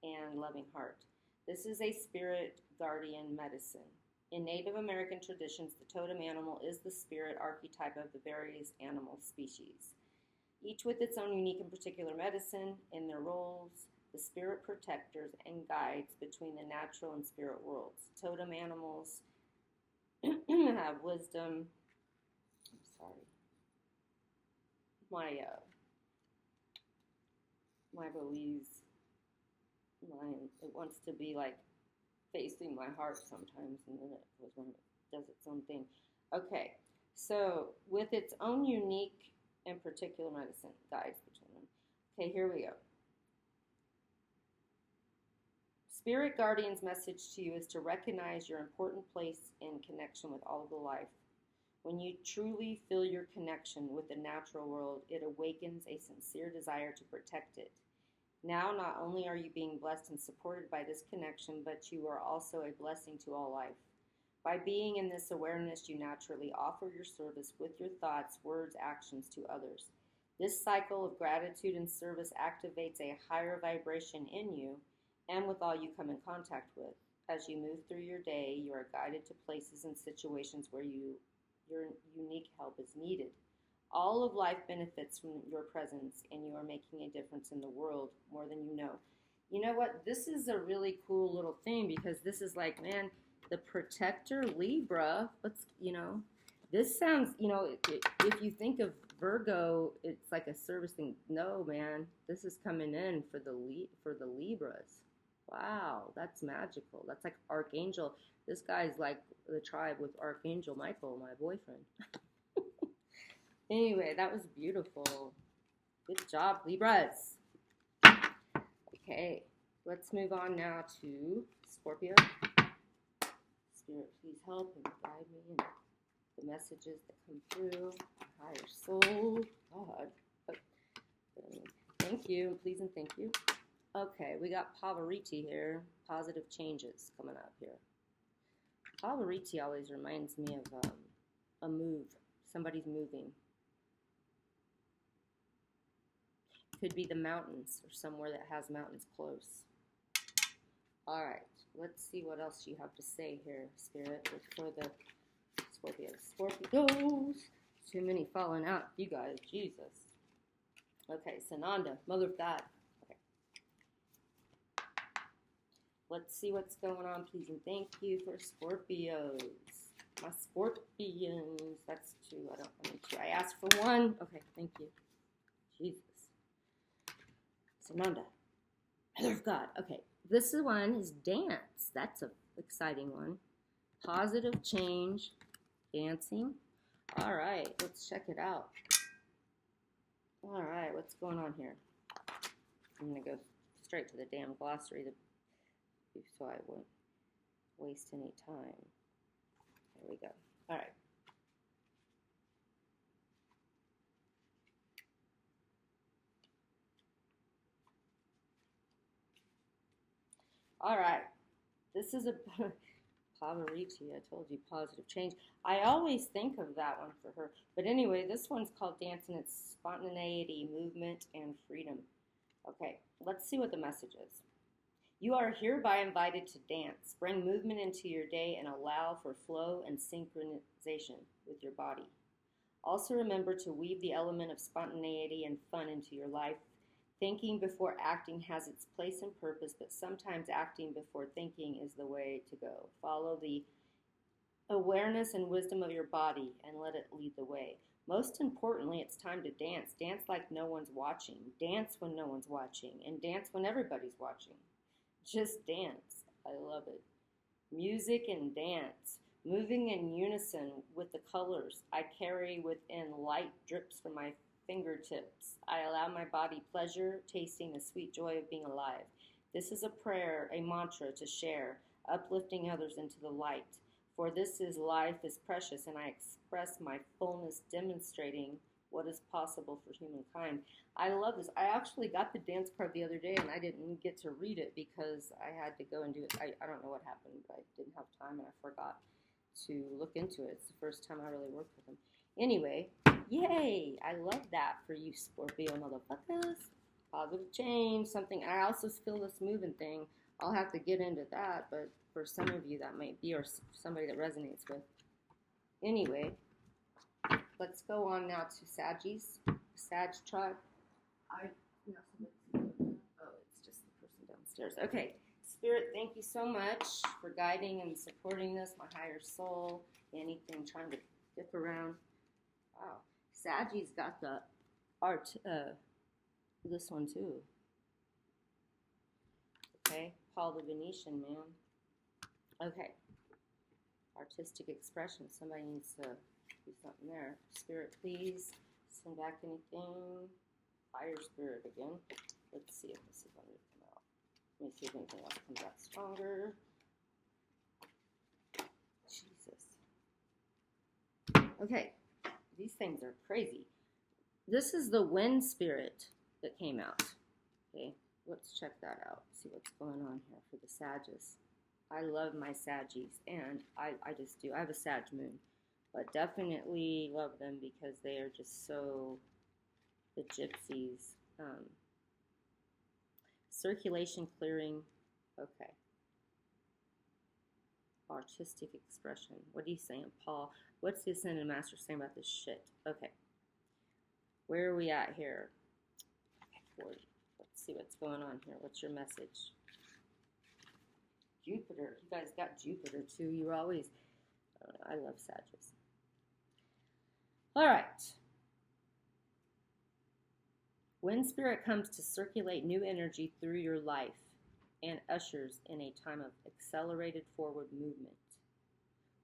and loving heart. This is a spirit guardian medicine. In Native American traditions, the totem animal is the spirit archetype of the various animal species, each with its own unique and particular medicine in their roles, the spirit protectors and guides between the natural and spirit worlds. Totem animals have wisdom. I'm sorry. My Belize line, it wants to be like facing my heart sometimes, and then it goes when it does its own thing. Okay, so with its own unique and particular medicine guides between them. Okay, here we go. Spirit Guardian's message to you is to recognize your important place in connection with all of the life. When you truly feel your connection with the natural world, it awakens a sincere desire to protect it. Now, not only are you being blessed and supported by this connection, but you are also a blessing to all life. By being in this awareness, you naturally offer your service with your thoughts, words, actions to others. This cycle of gratitude and service activates a higher vibration in you and with all you come in contact with. As you move through your day, you are guided to places and situations where your unique help is needed. All of life benefits from your presence, and you are making a difference in the world more than you know. You know what? This is a really cool little thing because this is like, man, the protector Libra. This sounds, if you think of Virgo, it's like a service thing. No, man, this is coming in for the Libras. Wow, that's magical. That's like Archangel. This guy's like the tribe with Archangel Michael, my boyfriend. Anyway, that was beautiful. Good job, Libras. Okay, let's move on now to Scorpio. Spirit, please help and guide me in the messages that come through. Higher soul, God. Thank you, please and thank you. Okay, we got Pavariti here. Positive changes coming up here. Pavariti always reminds me of a move. Somebody's moving. Could be the mountains or somewhere that has mountains close. All right, let's see what else you have to say here, Spirit, for the Scorpios. Too many falling out, you guys, Jesus. Okay, Sananda, Mother of God. Okay. Let's see what's going on, please, and thank you for Scorpios. My Scorpions. That's two. I need two. I asked for one. Okay, thank you. Jesus. Sananda, Mother of God. Okay, this one is dance. That's an exciting one. Positive change, dancing. All right, let's check it out. All right, what's going on here? I'm going to go straight to the damn glossary so I won't waste any time. There we go. All right. All right. This is a Pavariti. I told you, positive change. I always think of that one for her. But anyway, this one's called Dance, and it's spontaneity, movement, and freedom. Okay, let's see what the message is. You are hereby invited to dance. Bring movement into your day and allow for flow and synchronization with your body. Also remember to weave the element of spontaneity and fun into your life. Thinking before acting has its place and purpose, but sometimes acting before thinking is the way to go. Follow the awareness and wisdom of your body and let it lead the way. Most importantly, it's time to dance. Dance like no one's watching. Dance when no one's watching. And dance when everybody's watching. Just dance. I love it. Music and dance. Moving in unison with the colors I carry within, light drips from my fingertips. I allow my body pleasure, tasting the sweet joy of being alive. This is a prayer, a mantra to share, uplifting others into the light. For this is life is precious, and I express my fullness, demonstrating what is possible for humankind. I love this. I actually got the dance card the other day, and I didn't get to read it because I had to go and do it. I don't know what happened, but I didn't have time, and I forgot to look into it. It's the first time I really worked with them. Anyway, yay! I love that for you Scorpio motherfuckers. Positive change, something. I also feel this moving thing. I'll have to get into that, but for some of you that might be, or somebody that resonates with. Anyway, let's go on now to Saggies, Sag tribe. Oh, it's just the person downstairs. Okay. Spirit, thank you so much for guiding and supporting this, my higher soul, anything trying to dip around. Wow. Saggy's got the art, this one too. Okay, Paul the Venetian, man. Okay. Artistic expression. Somebody needs to do something there. Spirit, please send back anything. Fire spirit again. Let's see if this is going to come out. Let me see if anything else comes out stronger. Jesus. Okay, these things are crazy. This is the wind spirit that came out. Okay, let's check that out. See what's going on here for the Saggies. I love my Saggies, and I just do. I have a Sag moon, but definitely love them because they are just so the gypsies. Circulation clearing. Okay. Artistic expression. What are you saying, Paul? What's the Ascended Master saying about this shit? Okay. Where are we at here? Okay, let's see what's going on here. What's your message? Jupiter. You guys got Jupiter too. You're always, I love Sagittarius. All right. Wind spirit comes to circulate new energy through your life and ushers in a time of accelerated forward movement.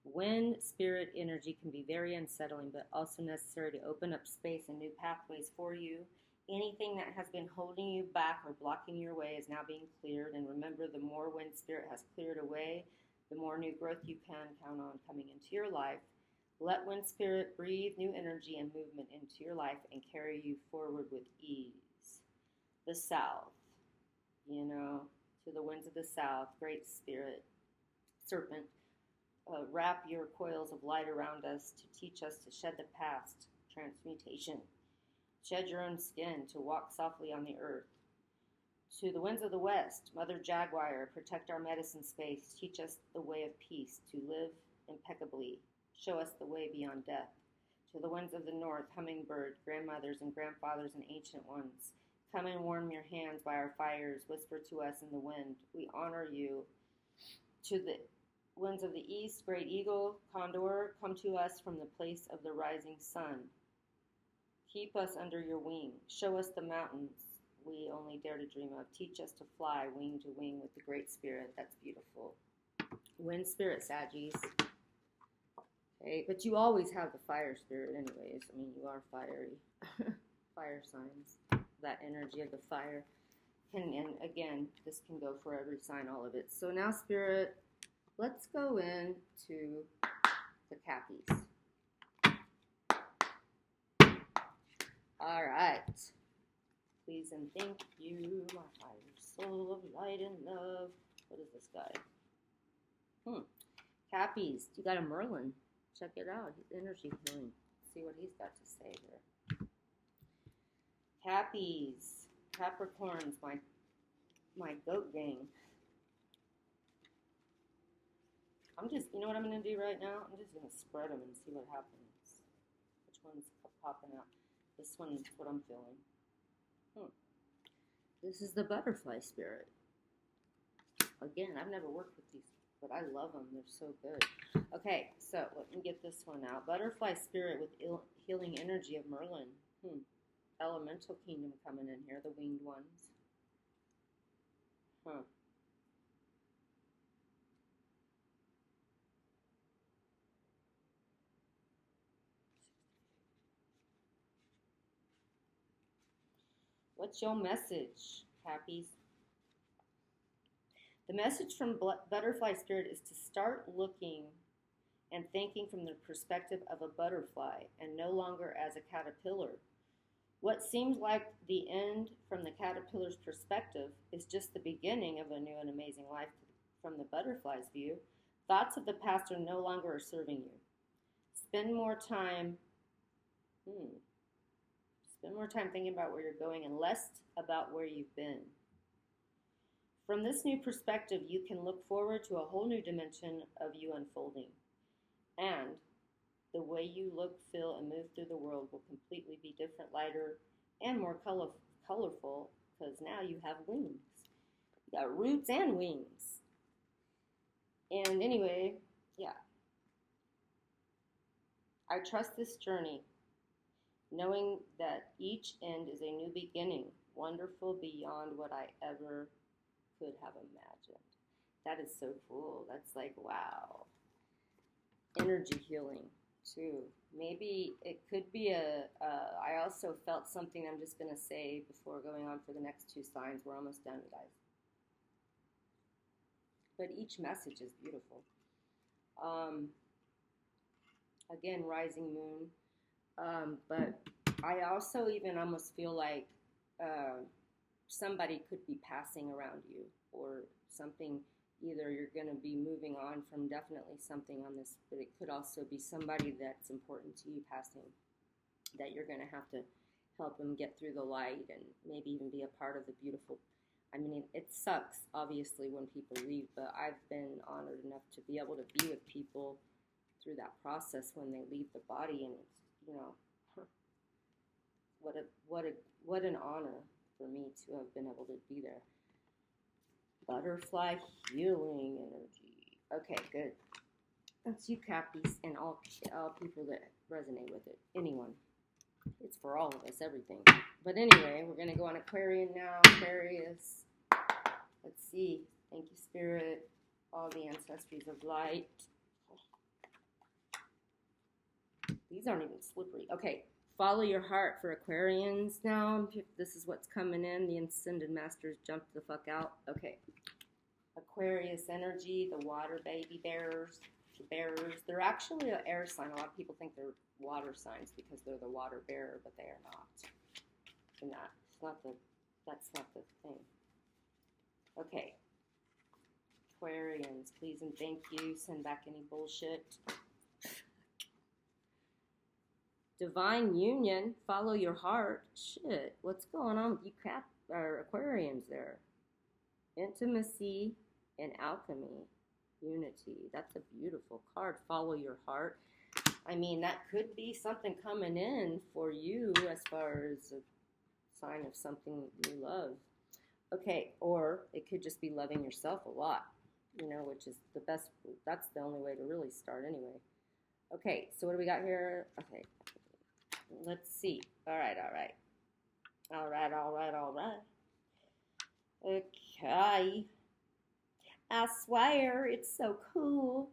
Wind spirit energy can be very unsettling, but also necessary to open up space and new pathways for you. Anything that has been holding you back or blocking your way is now being cleared. And remember, the more wind spirit has cleared away, the more new growth you can count on coming into your life. Let wind spirit breathe new energy and movement into your life and carry you forward with ease. The South, to the winds of the South, great spirit, serpent, wrap your coils of light around us to teach us to shed the past, transmutation. Shed your own skin to walk softly on the earth. To the winds of the West, Mother Jaguar, protect our medicine space, teach us the way of peace, to live impeccably, show us the way beyond death. To the winds of the North, Hummingbird, grandmothers and grandfathers and ancient ones, come and warm your hands by our fires, whisper to us in the wind, we honor you. To the winds of the East, Great Eagle, Condor, come to us from the place of the rising sun. Keep us under your wing. Show us the mountains we only dare to dream of. Teach us to fly wing to wing with the Great Spirit. That's beautiful. Wind spirit, Saggies. Okay, but you always have the fire spirit anyways. I mean, you are fiery. Fire signs. That energy of the fire. And again, this can go for every sign, all of it. So now, Spirit, let's go into the Cappies. All right. Please and thank you, my higher soul of light and love. What is this guy? Cappies. You got a Merlin. Check it out. He's energy healing. See what he's got to say here. Cappies. Capricorns, my goat gang. I'm just, you know what I'm going to do right now? I'm just going to spread them and see what happens. Which one's popping out? This one's what I'm feeling. This is the butterfly spirit. Again, I've never worked with these but I love them. They're so good. Okay, so let me get this one out. Butterfly spirit with healing energy of Merlin. Elemental kingdom coming in here, the winged ones. Huh. What's your message, Cappies? The message from Butterfly Spirit is to start looking and thinking from the perspective of a butterfly and no longer as a caterpillar. What seems like the end from the caterpillar's perspective is just the beginning of a new and amazing life from the butterfly's view. Thoughts of the past are no longer serving you. Spend more time thinking about where you're going and less about where you've been. From this new perspective, you can look forward to a whole new dimension of you unfolding. And the way you look, feel, and move through the world will completely be different, lighter, and more colorful because now you have wings. You got roots and wings. And anyway, yeah. I trust this journey, knowing that each end is a new beginning, wonderful beyond what I ever could have imagined. That is so cool. That's like, wow. Energy healing, too. Maybe it could be I also felt something I'm just going to say before going on for the next two signs. We're almost done, guys. But each message is beautiful. Again, rising moon. But I also even almost feel like somebody could be passing around you or something. Either you're going to be moving on from definitely something on this, but it could also be somebody that's important to you passing, that you're going to have to help them get through the light and maybe even be a part of the beautiful. I mean, it sucks, obviously, when people leave, but I've been honored enough to be able to be with people through that process when they leave the body, and it's, you know, what an honor for me to have been able to be there. Butterfly healing energy. Okay, good. That's you, Cappies, and all people that resonate with it. Anyone. It's for all of us, everything. But anyway, we're going to go on Aquarian now. Aquarius. Let's see. Thank you, Spirit. All the ancestries of light. These aren't even slippery. Okay. Follow your heart for Aquarians now. This is what's coming in. The Ascended Masters jumped the fuck out. Okay. Aquarius energy, the water baby bearers. The bearers. They're actually an air sign. A lot of people think they're water signs because they're the water bearer, but they are not. They're not. That's not the thing. Okay. Aquarians, please and thank you. Send back any bullshit. Divine union, follow your heart. Shit, what's going on with you Aquarians there? Intimacy and alchemy, unity. That's a beautiful card. Follow your heart. I mean, that could be something coming in for you as far as a sign of something you love. Okay, or it could just be loving yourself a lot, you know, which is the best. That's the only way to really start anyway. Okay, so what do we got here? Okay. Let's see. All right. Okay. I swear, it's so cool.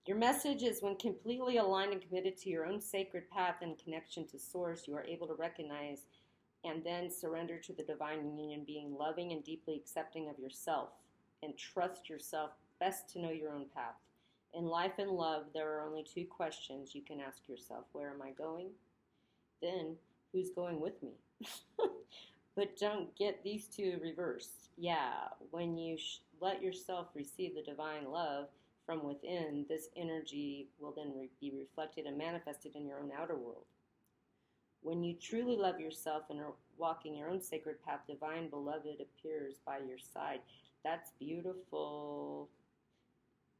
Your message is when completely aligned and committed to your own sacred path and connection to Source, you are able to recognize and then surrender to the divine union, being loving and deeply accepting of yourself. And trust yourself best to know your own path. In life and love, there are only two questions you can ask yourself. Where am I going? Then, who's going with me? But don't get these two reversed. Yeah, when you let yourself receive the divine love from within, this energy will then be reflected and manifested in your own outer world. When you truly love yourself and are walking your own sacred path, divine beloved appears by your side. That's beautiful.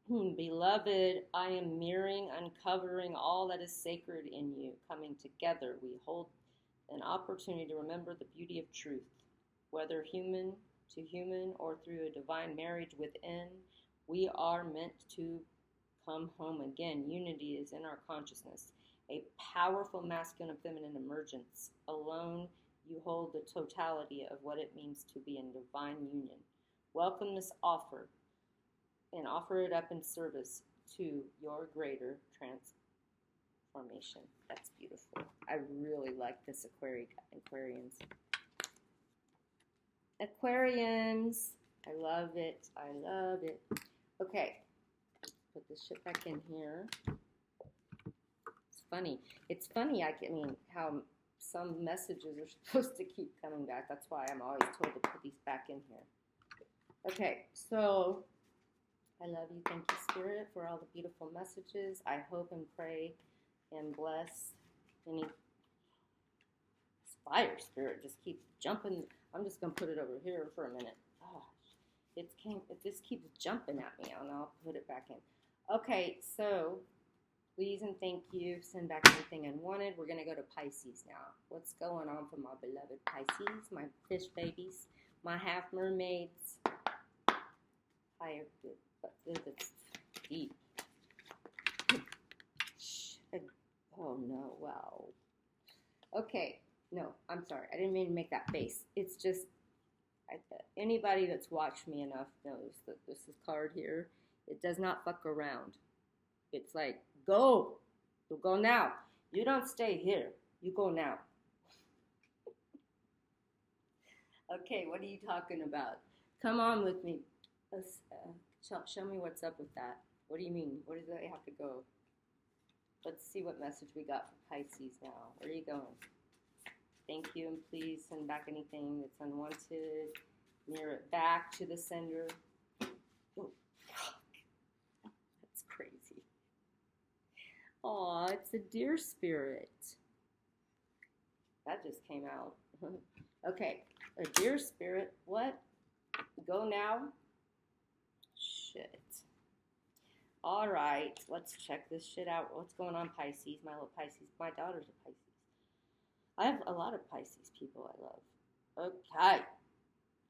Beloved, I am mirroring, uncovering all that is sacred in you. Coming together, we hold an opportunity to remember the beauty of truth, whether human to human or through a divine marriage within. We are meant to come home again. Unity is in our consciousness, a powerful masculine and feminine emergence. Alone, you hold the totality of what it means to be in divine union. Welcome this offer and offer it up in service to your greater transformation. That's beautiful. I really like this Aquarians. Aquarians. I love it. I love it. Okay. Put this shit back in here. It's funny. It's funny, I mean, how some messages are supposed to keep coming back. That's why I'm always told to put these back in here. Okay, so I love you. Thank you, Spirit, for all the beautiful messages. I hope and pray and bless any fire spirit. Just keep jumping. I'm just going to put it over here for a minute. Oh, it just keeps jumping at me, and I'll put it back in. Okay, so please and thank you. Send back anything unwanted. We're going to go to Pisces now. What's going on for my beloved Pisces, my fish babies, my half mermaids? Higher, but it's deep. Oh no, wow. Okay, no, I'm sorry. I didn't mean to make that face. It's just, anybody that's watched me enough knows that this is card here. It does not fuck around. It's like, go. You go now. You don't stay here. You go now. Okay, what are you talking about? Come on with me. Show me what's up with that. What do you mean? Where does that have to go? Let's see what message we got for Pisces now. Where are you going? Thank you, and please send back anything that's unwanted. Mirror it back to the sender. Oh, that's crazy. Aw, it's a deer spirit. That just came out. Okay, a deer spirit. What? Go now? Shit. All right, let's check this shit out. What's going on, Pisces? My little Pisces. My daughter's a Pisces. I have a lot of Pisces people I love. Okay.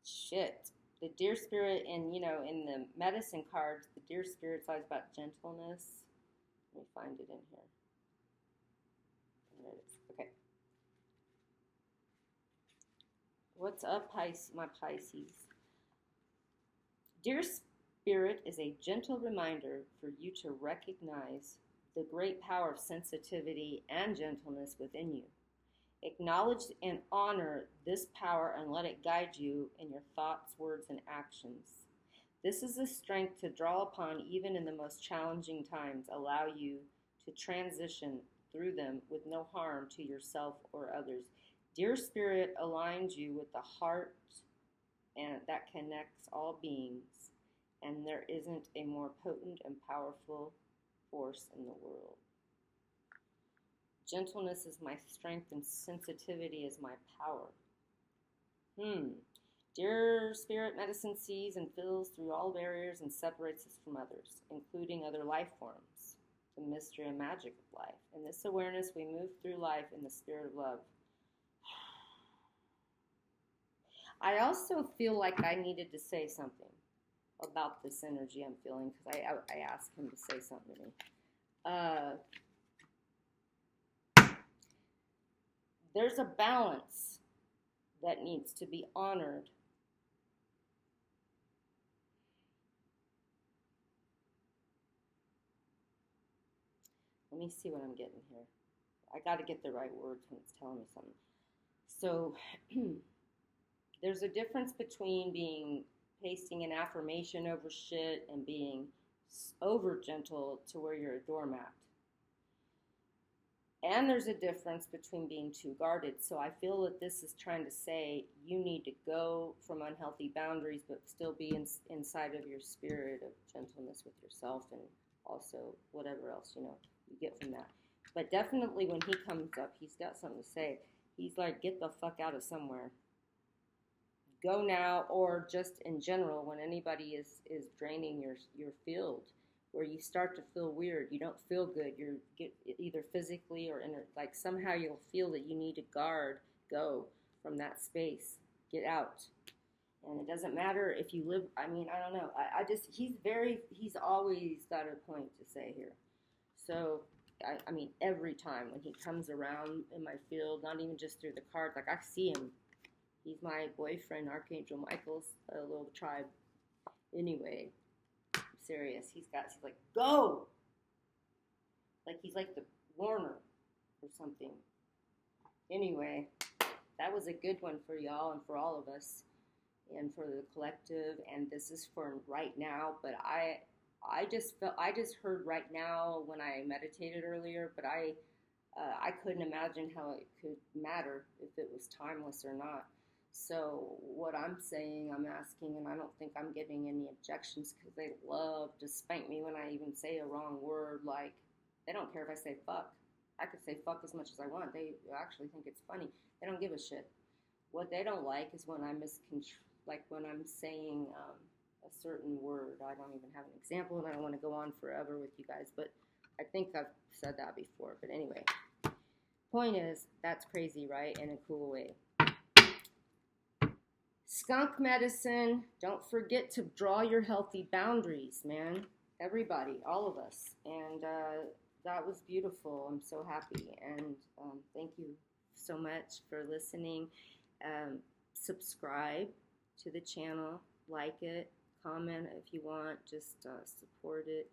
Shit. The deer spirit, in the medicine cards, the deer spirit's always about gentleness. Let me find it in here. There it is. Okay. What's up, my Pisces? Dear Spirit is a gentle reminder for you to recognize the great power of sensitivity and gentleness within you. Acknowledge and honor this power and let it guide you in your thoughts, words, and actions. This is a strength to draw upon even in the most challenging times. Allow you to transition through them with no harm to yourself or others. Dear Spirit aligns you with the heart and that connects all beings, and there isn't a more potent and powerful force in the world. Gentleness is my strength and sensitivity is my power. Dear Spirit, medicine sees and fills through all barriers and separates us from others, including other life forms, the mystery and magic of life. In this awareness, we move through life in the spirit of love. I also feel like I needed to say something about this energy I'm feeling because I asked him to say something to me. There's a balance that needs to be honored. Let me see what I'm getting here. I got to get the right words when it's telling me something. So there's a difference between pasting an affirmation over shit and being over gentle to where you're a doormat. And there's a difference between being too guarded. So I feel that this is trying to say you need to go from unhealthy boundaries, but still be inside of your spirit of gentleness with yourself and also whatever else, you get from that. But definitely when he comes up, he's got something to say. He's like, get the fuck out of somewhere. Go now, or just in general, when anybody is draining your field where you start to feel weird. You don't feel good. You get either physically or like somehow you'll feel that you need to go from that space, get out. And it doesn't matter if you live. I mean, I don't know. I just he's always got a point to say here. So I mean, every time when he comes around in my field, not even just through the cards, like I see him. He's my boyfriend, Archangel Michael's a little tribe. Anyway, I'm serious. He's like, go! Like he's like the Warner or something. Anyway, that was a good one for y'all and for all of us and for the collective. And this is for right now, but I just heard right now when I meditated earlier, but I couldn't imagine how it could matter if it was timeless or not. So what I'm saying, I'm asking, and I don't think I'm getting any objections because they love to spank me when I even say a wrong word. Like, they don't care if I say fuck. I could say fuck as much as I want. They actually think it's funny. They don't give a shit. What they don't like is when I like when I'm saying a certain word. I don't even have an example, and I don't want to go on forever with you guys, but I think I've said that before. But anyway, point is, that's crazy, right? In a cool way. Skunk medicine. Don't forget to draw your healthy boundaries, man. Everybody, all of us. And that was beautiful. I'm so happy. And thank you so much for listening. Subscribe to the channel. Like it. Comment if you want. Just support it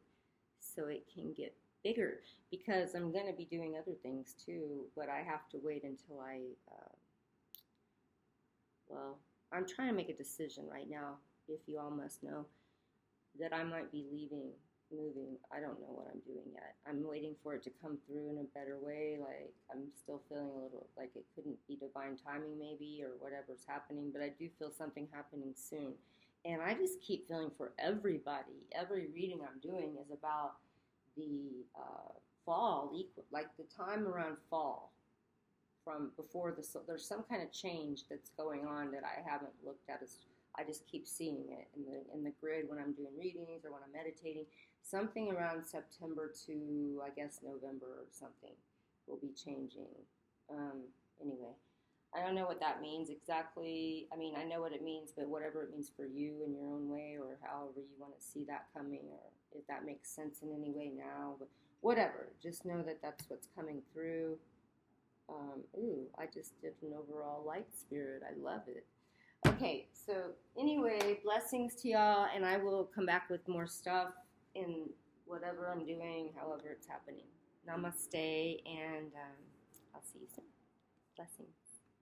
so it can get bigger. Because I'm going to be doing other things too. But I have to wait until I'm trying to make a decision right now, if you all must know, that I might be moving. I don't know what I'm doing yet. I'm waiting for it to come through in a better way. Like, I'm still feeling a little like it couldn't be divine timing maybe or whatever's happening, but I do feel something happening soon. And I just keep feeling for everybody. Every reading I'm doing is about the fall, like the time around fall. From before there's some kind of change that's going on that I haven't looked at. I just keep seeing it in the grid when I'm doing readings or when I'm meditating. Something around September to I guess November or something will be changing. Anyway, I don't know what that means exactly. I mean, I know what it means, but whatever it means for you in your own way, or however you want to see that coming, or if that makes sense in any way now, but whatever. Just know that that's what's coming through. I just did an overall light spirit. I love it. Okay, so anyway, blessings to y'all, and I will come back with more stuff in whatever I'm doing, however it's happening. Namaste, and I'll see you soon. Blessings.